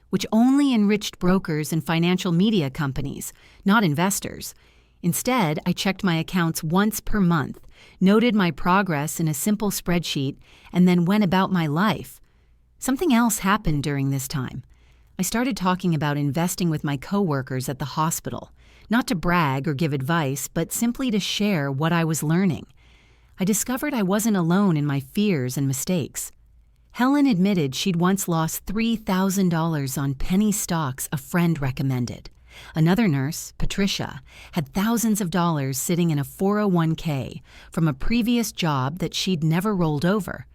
which only enriched brokers and financial media companies, not investors. Instead, I checked my accounts once per month, noted my progress in a simple spreadsheet, and then went about my life. Something else happened during this time. I started talking about investing with my coworkers at the hospital, not to brag or give advice, but simply to share what I was learning. I discovered I wasn't alone in my fears and mistakes. Helen admitted she'd once lost $3,000 on penny stocks a friend recommended. Another nurse, Patricia, had thousands of dollars sitting in a 401k from a previous job that she'd never rolled over.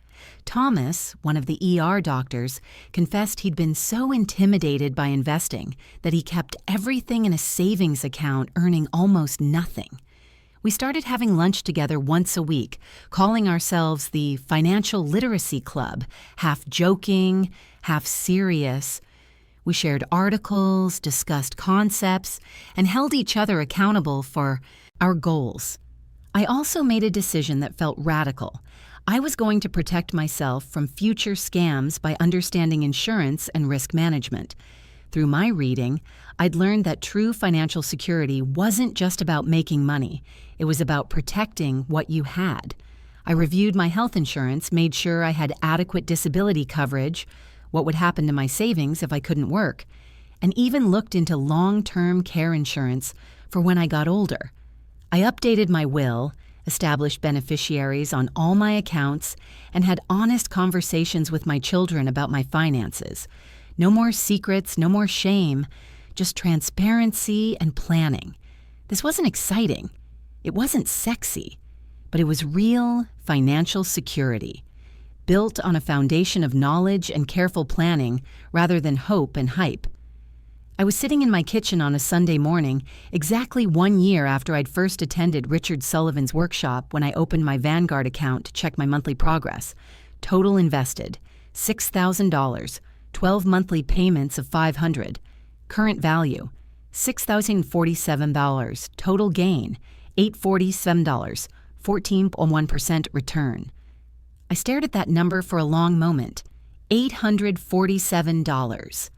Thomas, one of the ER doctors, confessed he'd been so intimidated by investing that he kept everything in a savings account, earning almost nothing. We started having lunch together once a week, calling ourselves the Financial Literacy Club, half joking, half serious. We shared articles, discussed concepts, and held each other accountable for our goals. I also made a decision that felt radical. I was going to protect myself from future scams by understanding insurance and risk management. Through my reading, I'd learned that true financial security wasn't just about making money. It was about protecting what you had. I reviewed my health insurance, made sure I had adequate disability coverage, what would happen to my savings if I couldn't work, and even looked into long-term care insurance for when I got older. I updated my will, established beneficiaries on all my accounts, and had honest conversations with my children about my finances. No more secrets, no more shame, just transparency and planning. This wasn't exciting. It wasn't sexy, but it was real financial security, built on a foundation of knowledge and careful planning rather than hope and hype. I was sitting in my kitchen on a Sunday morning, exactly 1 year after I'd first attended Richard Sullivan's workshop, when I opened my Vanguard account to check my monthly progress. Total invested, $6,000, 12 monthly payments of $500. Current value, $6,047. Total gain, $847, 14.1% return. I stared at that number for a long moment. $847.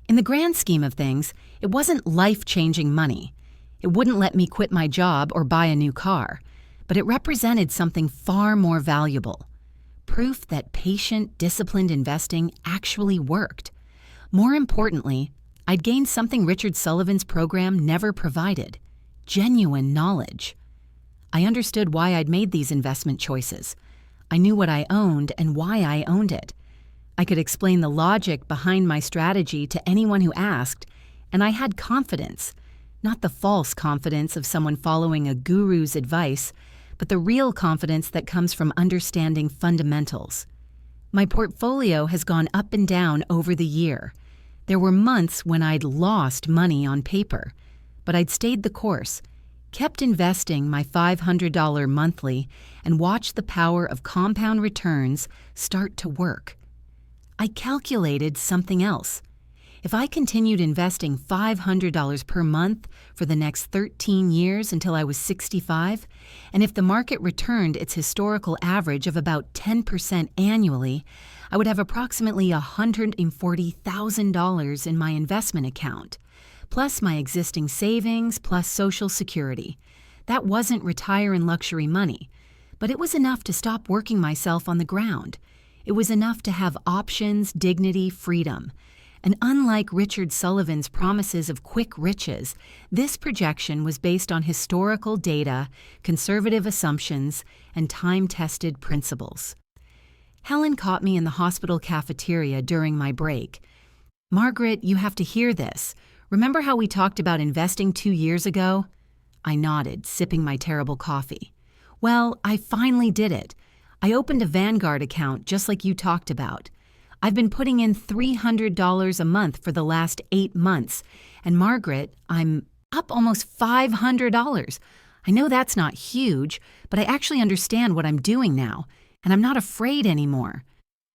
In the grand scheme of things, it wasn't life-changing money. It wouldn't let me quit my job or buy a new car, but it represented something far more valuable. Proof that patient, disciplined investing actually worked. More importantly, I'd gained something Richard Sullivan's program never provided: genuine knowledge. I understood why I'd made these investment choices. I knew what I owned and why I owned it. I could explain the logic behind my strategy to anyone who asked, and I had confidence. Not the false confidence of someone following a guru's advice, but the real confidence that comes from understanding fundamentals. My portfolio has gone up and down over the year. There were months when I'd lost money on paper, but I'd stayed the course, kept investing my $500 monthly, and watched the power of compound returns start to work. I calculated something else. If I continued investing $500 per month for the next 13 years until I was 65, and if the market returned its historical average of about 10% annually, I would have approximately $140,000 in my investment account, plus my existing savings, plus Social Security. That wasn't retire and luxury money, but it was enough to stop working myself on the ground. It was enough to have options, dignity, freedom. And unlike Richard Sullivan's promises of quick riches, this projection was based on historical data, conservative assumptions, and time-tested principles. Helen caught me in the hospital cafeteria during my break. "Margaret, you have to hear this. Remember how we talked about investing 2 years ago?" I nodded, sipping my terrible coffee. "Well, I finally did it. I opened a Vanguard account just like you talked about. I've been putting in $300 a month for the last 8 months, and Margaret, I'm up almost $500. I know that's not huge, but I actually understand what I'm doing now, and I'm not afraid anymore."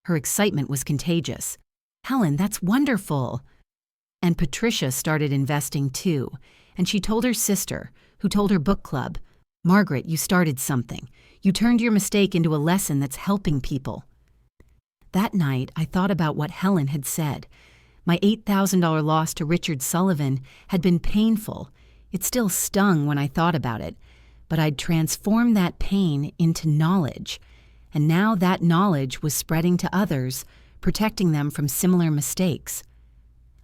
Her excitement was contagious. "Helen, that's wonderful." And Patricia started investing too, and she told her sister, who told her book club, "Margaret, you started something. You turned your mistake into a lesson that's helping people." That night, I thought about what Helen had said. My $8,000 loss to Richard Sullivan had been painful. It still stung when I thought about it, but I'd transformed that pain into knowledge, and now that knowledge was spreading to others, protecting them from similar mistakes.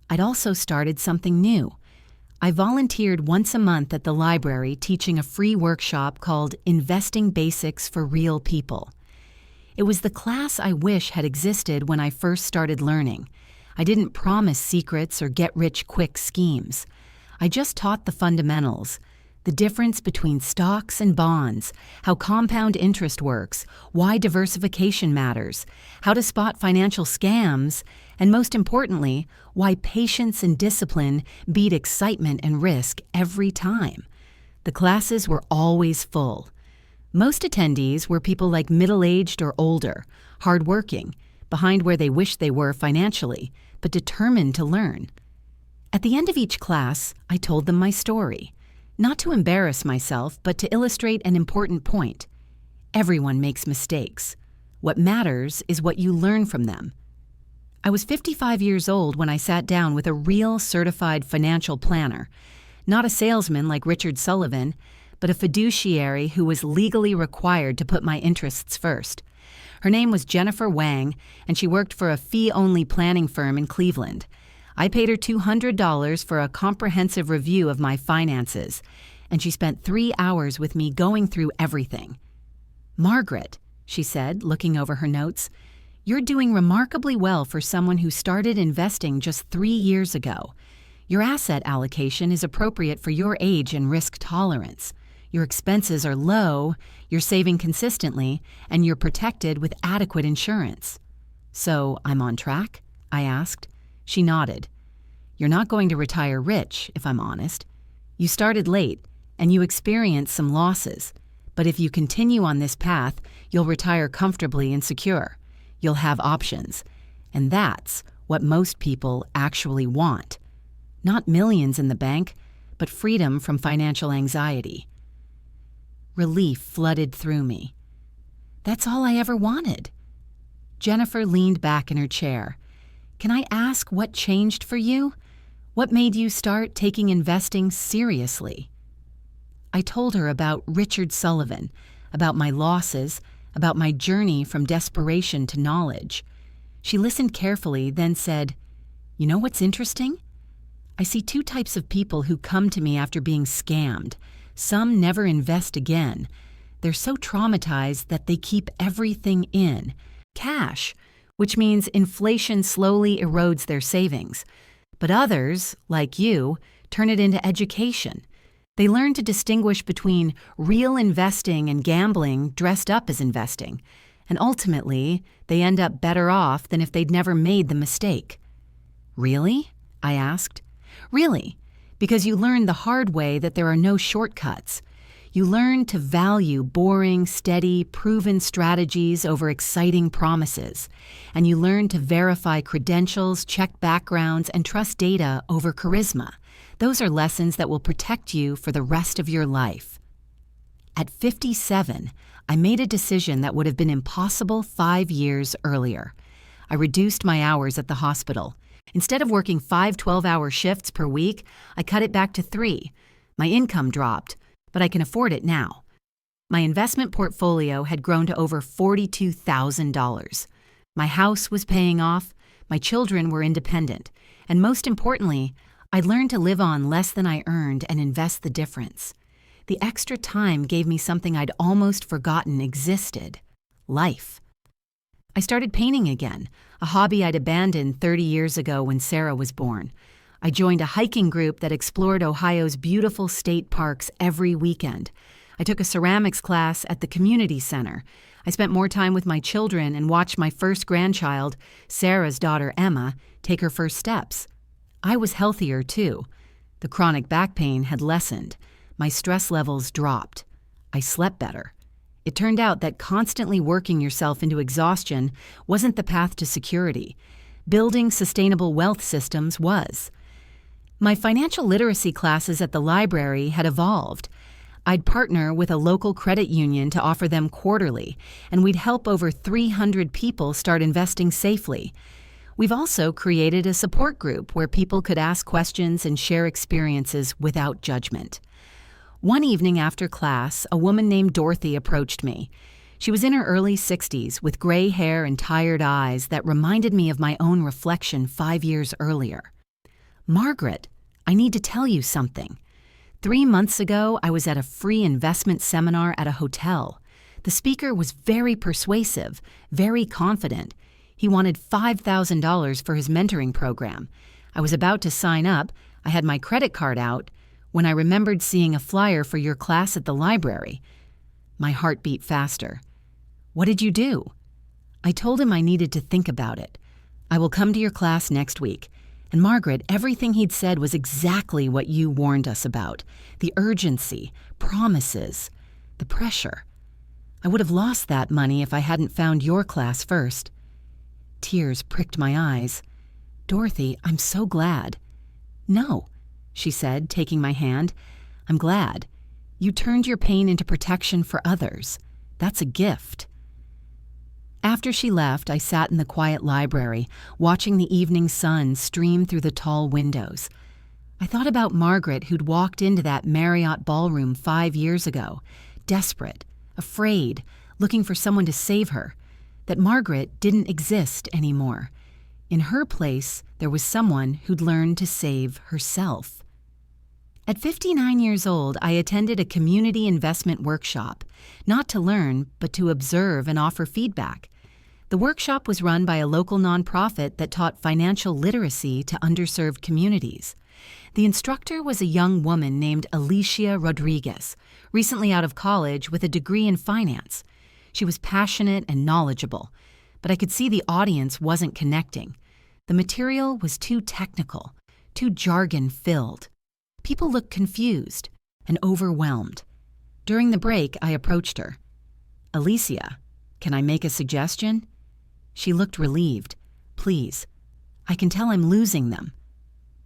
I'd also started something new. I volunteered once a month at the library teaching a free workshop called Investing Basics for Real People. It was the class I wish had existed when I first started learning. I didn't promise secrets or get-rich-quick schemes. I just taught the fundamentals, the difference between stocks and bonds, how compound interest works, why diversification matters, how to spot financial scams, and most importantly, why patience and discipline beat excitement and risk every time. The classes were always full. Most attendees were people like middle-aged or older, hardworking, behind where they wished they were financially, but determined to learn. At the end of each class, I told them my story, not to embarrass myself, but to illustrate an important point. Everyone makes mistakes. What matters is what you learn from them. I was 55 years old when I sat down with a real certified financial planner, not a salesman like Richard Sullivan, but a fiduciary who was legally required to put my interests first. Her name was Jennifer Wang, and she worked for a fee-only planning firm in Cleveland. I paid her $200 for a comprehensive review of my finances, and she spent 3 hours with me going through everything. "Margaret," she said, looking over her notes, "you're doing remarkably well for someone who started investing just 3 years ago. Your asset allocation is appropriate for your age and risk tolerance. Your expenses are low, you're saving consistently, and you're protected with adequate insurance." "So I'm on track?" I asked. She nodded. "You're not going to retire rich, if I'm honest. You started late, and you experienced some losses. But if you continue on this path, you'll retire comfortably and secure. You'll have options. And that's what most people actually want. Not millions in the bank, but freedom from financial anxiety." Relief flooded through me. That's all I ever wanted. Jennifer leaned back in her chair. "Can I ask what changed for you? What made you start taking investing seriously?" I told her about Richard Sullivan, about my losses, about my journey from desperation to knowledge. She listened carefully, then said, "You know what's interesting? I see 2 types of people who come to me after being scammed. Some never invest again. They're so traumatized that they keep everything in cash, which means inflation slowly erodes their savings. But others, like you, turn it into education. They learn to distinguish between real investing and gambling dressed up as investing. And ultimately, they end up better off than if they'd never made the mistake. Really? I asked. Really, because you learn the hard way that there are no shortcuts. You learn to value boring, steady, proven strategies over exciting promises. And you learn to verify credentials, check backgrounds, and trust data over charisma. Those are lessons that will protect you for the rest of your life. At 57, I made a decision that would have been impossible 5 years earlier. I reduced my hours at the hospital. Instead of working 5 12-hour shifts per week, I cut it back to 3. My income dropped, but I can afford it now. My investment portfolio had grown to over $42,000. My house was paying off, my children were independent, and most importantly, I learned to live on less than I earned and invest the difference. The extra time gave me something I'd almost forgotten existed: life. I started painting again, a hobby I'd abandoned 30 years ago when Sarah was born. I joined a hiking group that explored Ohio's beautiful state parks every weekend. I took a ceramics class at the community center. I spent more time with my children and watched my first grandchild, Sarah's daughter Emma, take her first steps. I was healthier too. The chronic back pain had lessened. My stress levels dropped. I slept better. It turned out that constantly working yourself into exhaustion wasn't the path to security. Building sustainable wealth systems was. My financial literacy classes at the library had evolved. I'd partner with a local credit union to offer them quarterly, and we'd help over 300 people start investing safely. We've also created a support group where people could ask questions and share experiences without judgment. One evening after class, a woman named Dorothy approached me. She was in her early 60s with gray hair and tired eyes that reminded me of my own reflection 5 years earlier. "Margaret, I need to tell you something. 3 months ago, I was at a free investment seminar at a hotel. The speaker was very persuasive, very confident. He wanted $5,000 for his mentoring program. I was about to sign up. I had my credit card out when I remembered seeing a flyer for your class at the library. My heart beat faster. What did you do? I told him I needed to think about it. I will come to your class next week. And Margaret, everything he'd said was exactly what you warned us about. The urgency, promises, the pressure. I would have lost that money if I hadn't found your class first." Tears pricked my eyes. "Dorothy, I'm so glad." "No," she said, taking my hand. "I'm glad. You turned your pain into protection for others. That's a gift." After she left, I sat in the quiet library, watching the evening sun stream through the tall windows. I thought about Margaret, who'd walked into that Marriott ballroom 5 years ago, desperate, afraid, looking for someone to save her. That Margaret didn't exist anymore. In her place, there was someone who'd learned to save herself. At 59 years old, I attended a community investment workshop, not to learn, but to observe and offer feedback. The workshop was run by a local nonprofit that taught financial literacy to underserved communities. The instructor was a young woman named Alicia Rodriguez, recently out of college with a degree in finance. She was passionate and knowledgeable, but I could see the audience wasn't connecting. The material was too technical, too jargon-filled. People looked confused and overwhelmed. During the break, I approached her. "Alicia, can I make a suggestion?" She looked relieved. "Please. I can tell I'm losing them."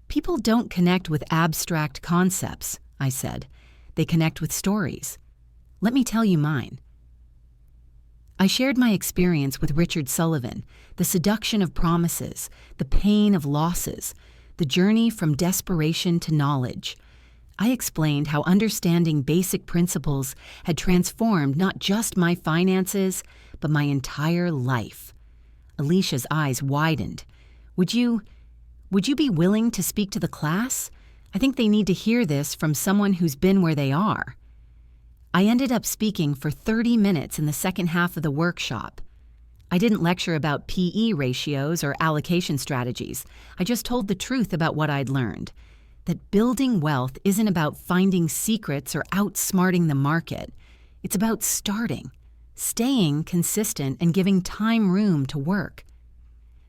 "People don't connect with abstract concepts," I said. "They connect with stories. Let me tell you mine." I shared my experience with Richard Sullivan, the seduction of promises, the pain of losses, the journey from desperation to knowledge. I explained how understanding basic principles had transformed not just my finances, but my entire life. Alicia's eyes widened. Would you be willing to speak to the class? I think they need to hear this from someone who's been where they are." I ended up speaking for 30 minutes in the second half of the workshop. I didn't lecture about PE ratios or allocation strategies. I just told the truth about what I'd learned. that building wealth isn't about finding secrets or outsmarting the market. It's about starting, staying consistent, and giving time room to work.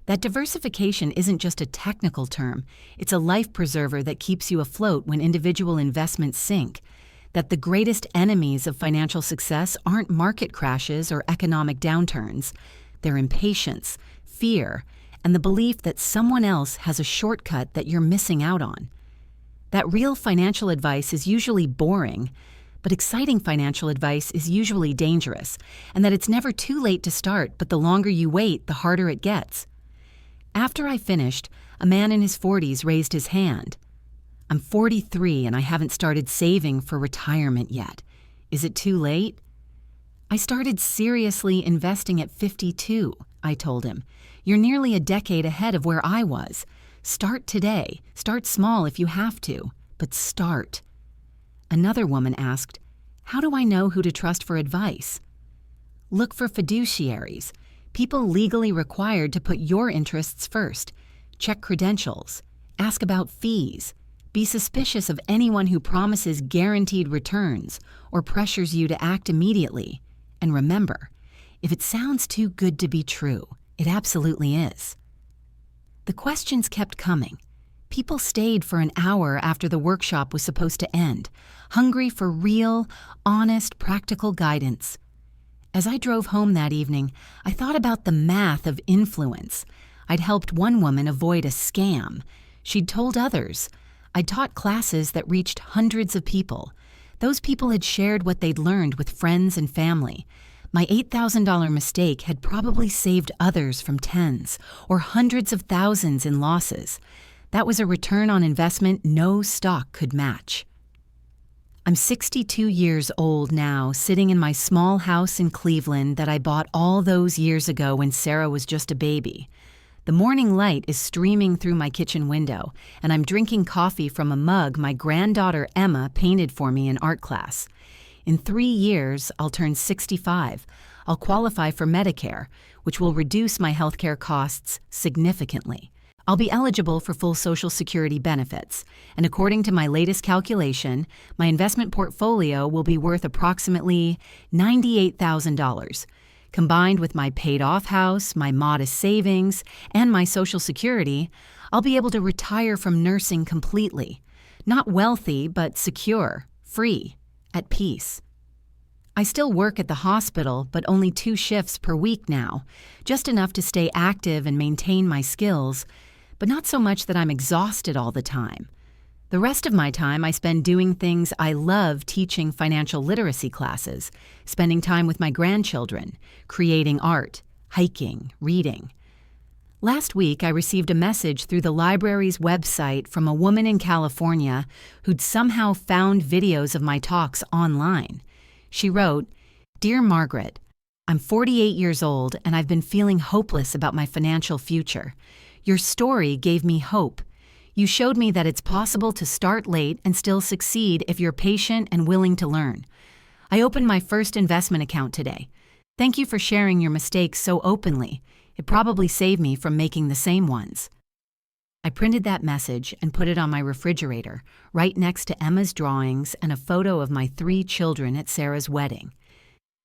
That diversification isn't just a technical term, it's a life preserver that keeps you afloat when individual investments sink. That the greatest enemies of financial success aren't market crashes or economic downturns. They're impatience, fear, and the belief that someone else has a shortcut that you're missing out on. That real financial advice is usually boring, but exciting financial advice is usually dangerous, and that it's never too late to start, but the longer you wait, the harder it gets. After I finished, a man in his 40s raised his hand. I'm 43 and I haven't started saving for retirement yet. Is it too late? I started seriously investing at 52, I told him. You're nearly a decade ahead of where I was. Start today. Start small if you have to, but start. Another woman asked, how do I know who to trust for advice? Look for fiduciaries, people legally required to put your interests first. Check credentials. Ask about fees. Be suspicious of anyone who promises guaranteed returns or pressures you to act immediately. And remember, if it sounds too good to be true, it absolutely is. The questions kept coming. People stayed for an hour after the workshop was supposed to end, hungry for real, honest, practical guidance. As I drove home that evening, I thought about the math of influence. I'd helped one woman avoid a scam. She'd told others. I'd taught classes that reached hundreds of people. Those people had shared what they'd learned with friends and family. My $8,000 mistake had probably saved others from tens or hundreds of thousands in losses. That was a return on investment no stock could match. I'm 62 years old now, sitting in my small house in Cleveland that I bought all those years ago when Sarah was just a baby. The morning light is streaming through my kitchen window, and I'm drinking coffee from a mug my granddaughter Emma painted for me in art class. In 3 years, I'll turn 65. I'll qualify for Medicare, which will reduce my healthcare costs significantly. I'll be eligible for full Social Security benefits, and according to my latest calculation, my investment portfolio will be worth approximately $98,000. Combined with my paid-off house, my modest savings, and my Social Security, I'll be able to retire from nursing completely. Not wealthy, but secure, free, at peace. I still work at the hospital, but only 2 shifts per week now, just enough to stay active and maintain my skills, but not so much that I'm exhausted all the time. The rest of my time I spend doing things I love, teaching financial literacy classes, spending time with my grandchildren, creating art, hiking, reading. Last week, I received a message through the library's website from a woman in California who'd somehow found videos of my talks online. She wrote, "Dear Margaret, I'm 48 years old and I've been feeling hopeless about my financial future. Your story gave me hope. You showed me that it's possible to start late and still succeed if you're patient and willing to learn. I opened my first investment account today. Thank you for sharing your mistakes so openly. It probably saved me from making the same ones." I printed that message and put it on my refrigerator, right next to Emma's drawings and a photo of my 3 children at Sarah's wedding.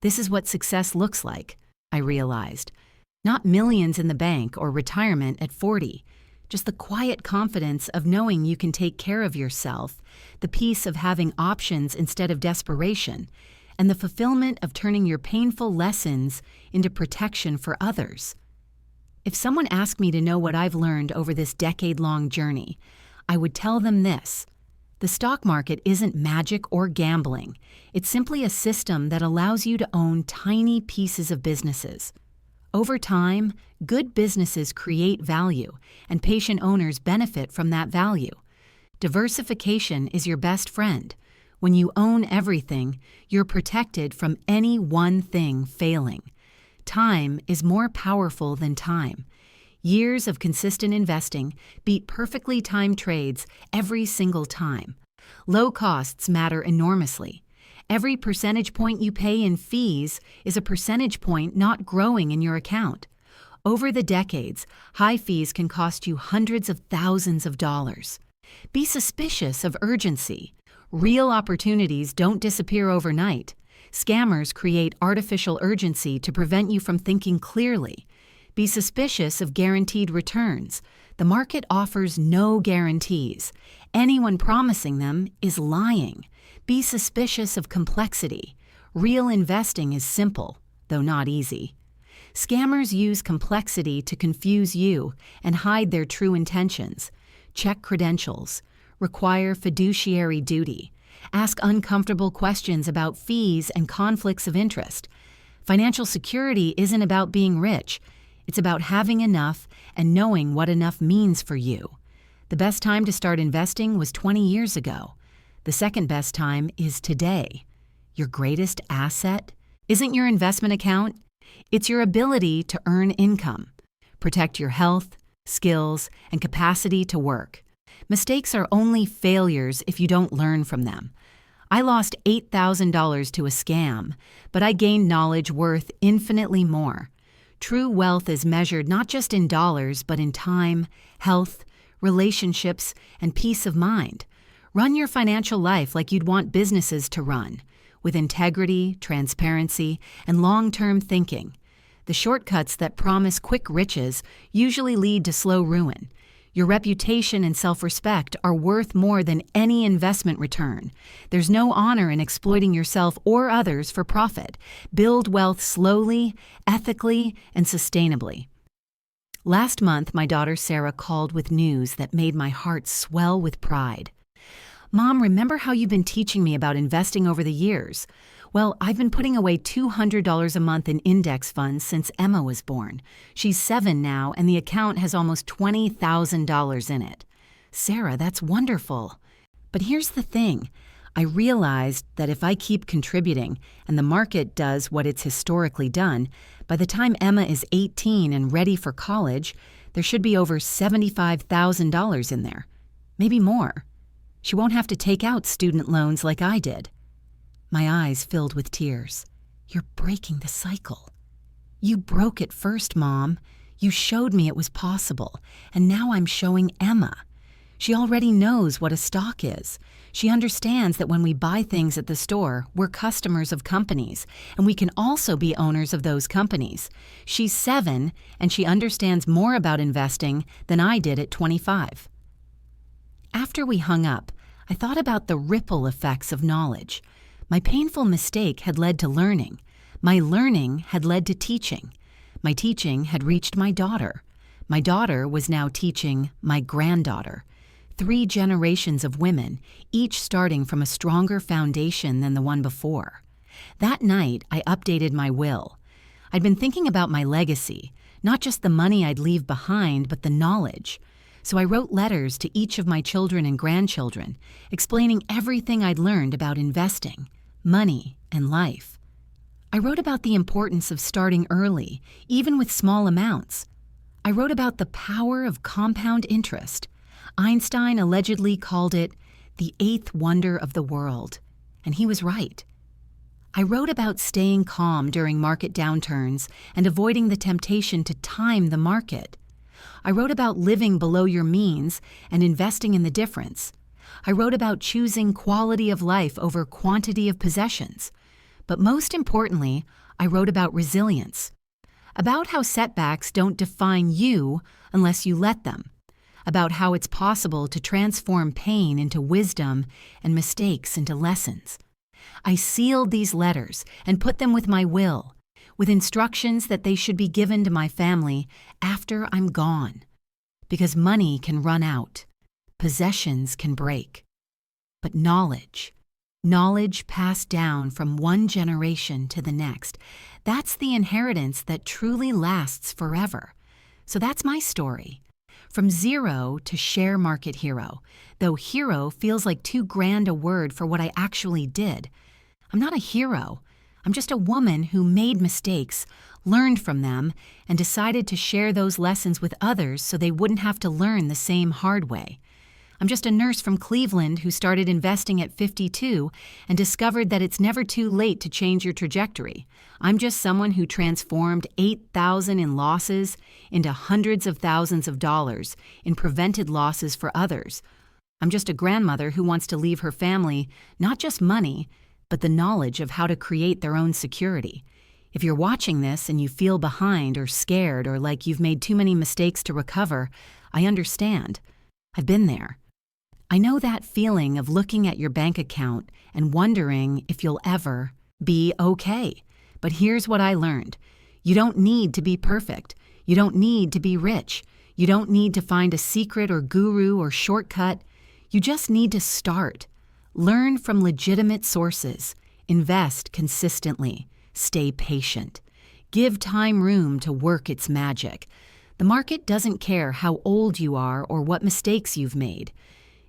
This is what success looks like, I realized. Not millions in the bank or retirement at 40. Just the quiet confidence of knowing you can take care of yourself, the peace of having options instead of desperation, and the fulfillment of turning your painful lessons into protection for others. If someone asked me to know what I've learned over this decade-long journey, I would tell them this. The stock market isn't magic or gambling. It's simply a system that allows you to own tiny pieces of businesses. Over time, good businesses create value, and patient owners benefit from that value. Diversification is your best friend. When you own everything, you're protected from any one thing failing. Time is more powerful than time. Years of consistent investing beat perfectly timed trades every single time. Low costs matter enormously. Every percentage point you pay in fees is a percentage point not growing in your account. Over the decades, high fees can cost you hundreds of thousands of dollars. Be suspicious of urgency. Real opportunities don't disappear overnight. Scammers create artificial urgency to prevent you from thinking clearly. Be suspicious of guaranteed returns. The market offers no guarantees. Anyone promising them is lying. Be suspicious of complexity. Real investing is simple, though not easy. Scammers use complexity to confuse you and hide their true intentions. Check credentials. Require fiduciary duty. Ask uncomfortable questions about fees and conflicts of interest. Financial security isn't about being rich. It's about having enough and knowing what enough means for you. The best time to start investing was 20 years ago. The second best time is today. Your greatest asset isn't your investment account. It's your ability to earn income. Protect your health, skills, and capacity to work. Mistakes are only failures if you don't learn from them. I lost $8,000 to a scam, but I gained knowledge worth infinitely more. True wealth is measured not just in dollars, but in time, health, relationships, and peace of mind. Run your financial life like you'd want businesses to run, with integrity, transparency, and long-term thinking. The shortcuts that promise quick riches usually lead to slow ruin. Your reputation and self-respect are worth more than any investment return. There's no honor in exploiting yourself or others for profit. Build wealth slowly, ethically, and sustainably. Last month, my daughter Sarah called with news that made my heart swell with pride. "Mom, remember how you've been teaching me about investing over the years? Well, I've been putting away $200 a month in index funds since Emma was born. She's 7 now, and the account has almost $20,000 in it." "Sarah, that's wonderful." But here's the thing. I realized that if I keep contributing and the market does what it's historically done, by the time Emma is 18 and ready for college, there should be over $75,000 in there. Maybe more. She won't have to take out student loans like I did. My eyes filled with tears. "You're breaking the cycle." "You broke it first, Mom. You showed me it was possible, and now I'm showing Emma. She already knows what a stock is. She understands that when we buy things at the store, we're customers of companies, and we can also be owners of those companies. She's 7, and she understands more about investing than I did at 25. After we hung up, I thought about the ripple effects of knowledge. My painful mistake had led to learning. My learning had led to teaching. My teaching had reached my daughter. My daughter was now teaching my granddaughter. 3 generations of women, each starting from a stronger foundation than the one before. That night, I updated my will. I'd been thinking about my legacy, not just the money I'd leave behind, but the knowledge. So I wrote letters to each of my children and grandchildren, explaining everything I'd learned about investing, money, and life. I wrote about the importance of starting early, even with small amounts. I wrote about the power of compound interest. Einstein allegedly called it the 8th wonder of the world, and he was right. I wrote about staying calm during market downturns and avoiding the temptation to time the market. I wrote about living below your means and investing in the difference. I wrote about choosing quality of life over quantity of possessions. But most importantly, I wrote about resilience, about how setbacks don't define you unless you let them, about how it's possible to transform pain into wisdom and mistakes into lessons. I sealed these letters and put them with my will, with instructions that they should be given to my family after I'm gone. Because money can run out, possessions can break, but knowledge passed down from one generation to the next, that's the inheritance that truly lasts forever. So that's my story. From zero to share market hero, though hero feels like too grand a word for what I actually did. I'm not a hero. I'm just a woman who made mistakes, learned from them, and decided to share those lessons with others so they wouldn't have to learn the same hard way. I'm just a nurse from Cleveland who started investing at 52 and discovered that it's never too late to change your trajectory. I'm just someone who transformed $8,000 in losses into hundreds of thousands of dollars in prevented losses for others. I'm just a grandmother who wants to leave her family not just money, but the knowledge of how to create their own security. If you're watching this and you feel behind or scared or like you've made too many mistakes to recover, I understand. I've been there. I know that feeling of looking at your bank account and wondering if you'll ever be okay. But here's what I learned. You don't need to be perfect. You don't need to be rich. You don't need to find a secret or guru or shortcut. You just need to start. Learn from legitimate sources. Invest consistently. Stay patient. Give time room to work its magic. The market doesn't care how old you are or what mistakes you've made.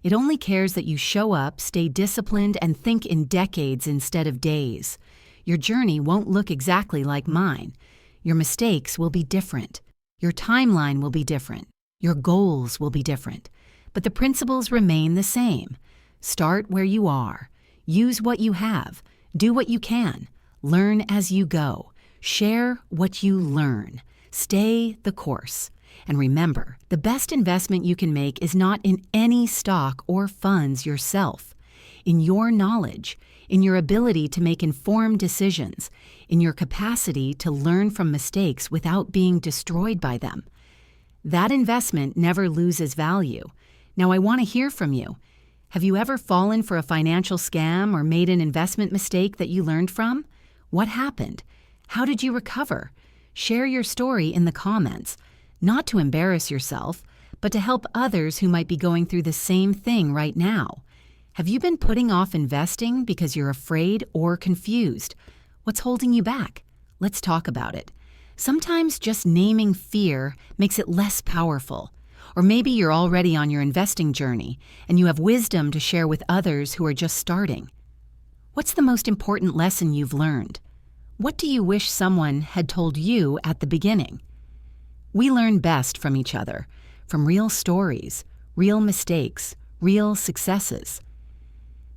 It only cares that you show up, stay disciplined, and think in decades instead of days. Your journey won't look exactly like mine. Your mistakes will be different. Your timeline will be different. Your goals will be different. But the principles remain the same. Start where you are. Use what you have. Do what you can. Learn as you go. Share what you learn. Stay the course. And remember, the best investment you can make is not in any stock or funds yourself. In your knowledge, in your ability to make informed decisions, in your capacity to learn from mistakes without being destroyed by them. That investment never loses value. Now I want to hear from you. Have you ever fallen for a financial scam or made an investment mistake that you learned from? What happened? How did you recover? Share your story in the comments, not to embarrass yourself, but to help others who might be going through the same thing right now. Have you been putting off investing because you're afraid or confused? What's holding you back? Let's talk about it. Sometimes just naming fear makes it less powerful. Or maybe you're already on your investing journey and you have wisdom to share with others who are just starting. What's the most important lesson you've learned? What do you wish someone had told you at the beginning? We learn best from each other, from real stories, real mistakes, real successes.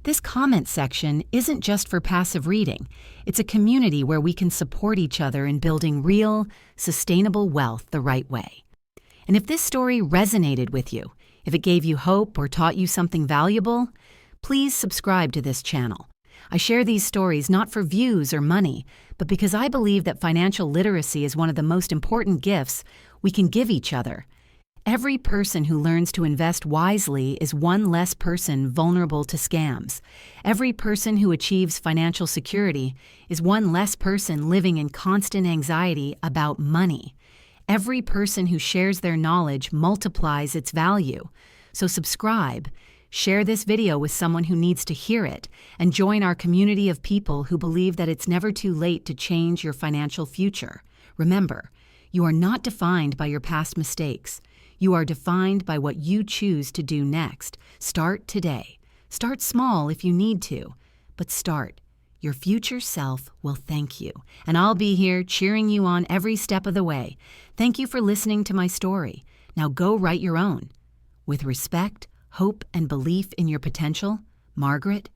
This comment section isn't just for passive reading. It's a community where we can support each other in building real, sustainable wealth the right way. And if this story resonated with you, if it gave you hope or taught you something valuable, please subscribe to this channel. I share these stories not for views or money, but because I believe that financial literacy is one of the most important gifts we can give each other. Every person who learns to invest wisely is one less person vulnerable to scams. Every person who achieves financial security is one less person living in constant anxiety about money. Every person who shares their knowledge multiplies its value. So subscribe, share this video with someone who needs to hear it, and join our community of people who believe that it's never too late to change your financial future. Remember, you are not defined by your past mistakes. You are defined by what you choose to do next. Start today. Start small if you need to, but start. Your future self will thank you, and I'll be here cheering you on every step of the way. Thank you for listening to my story. Now go write your own. With respect, hope, and belief in your potential, Margaret,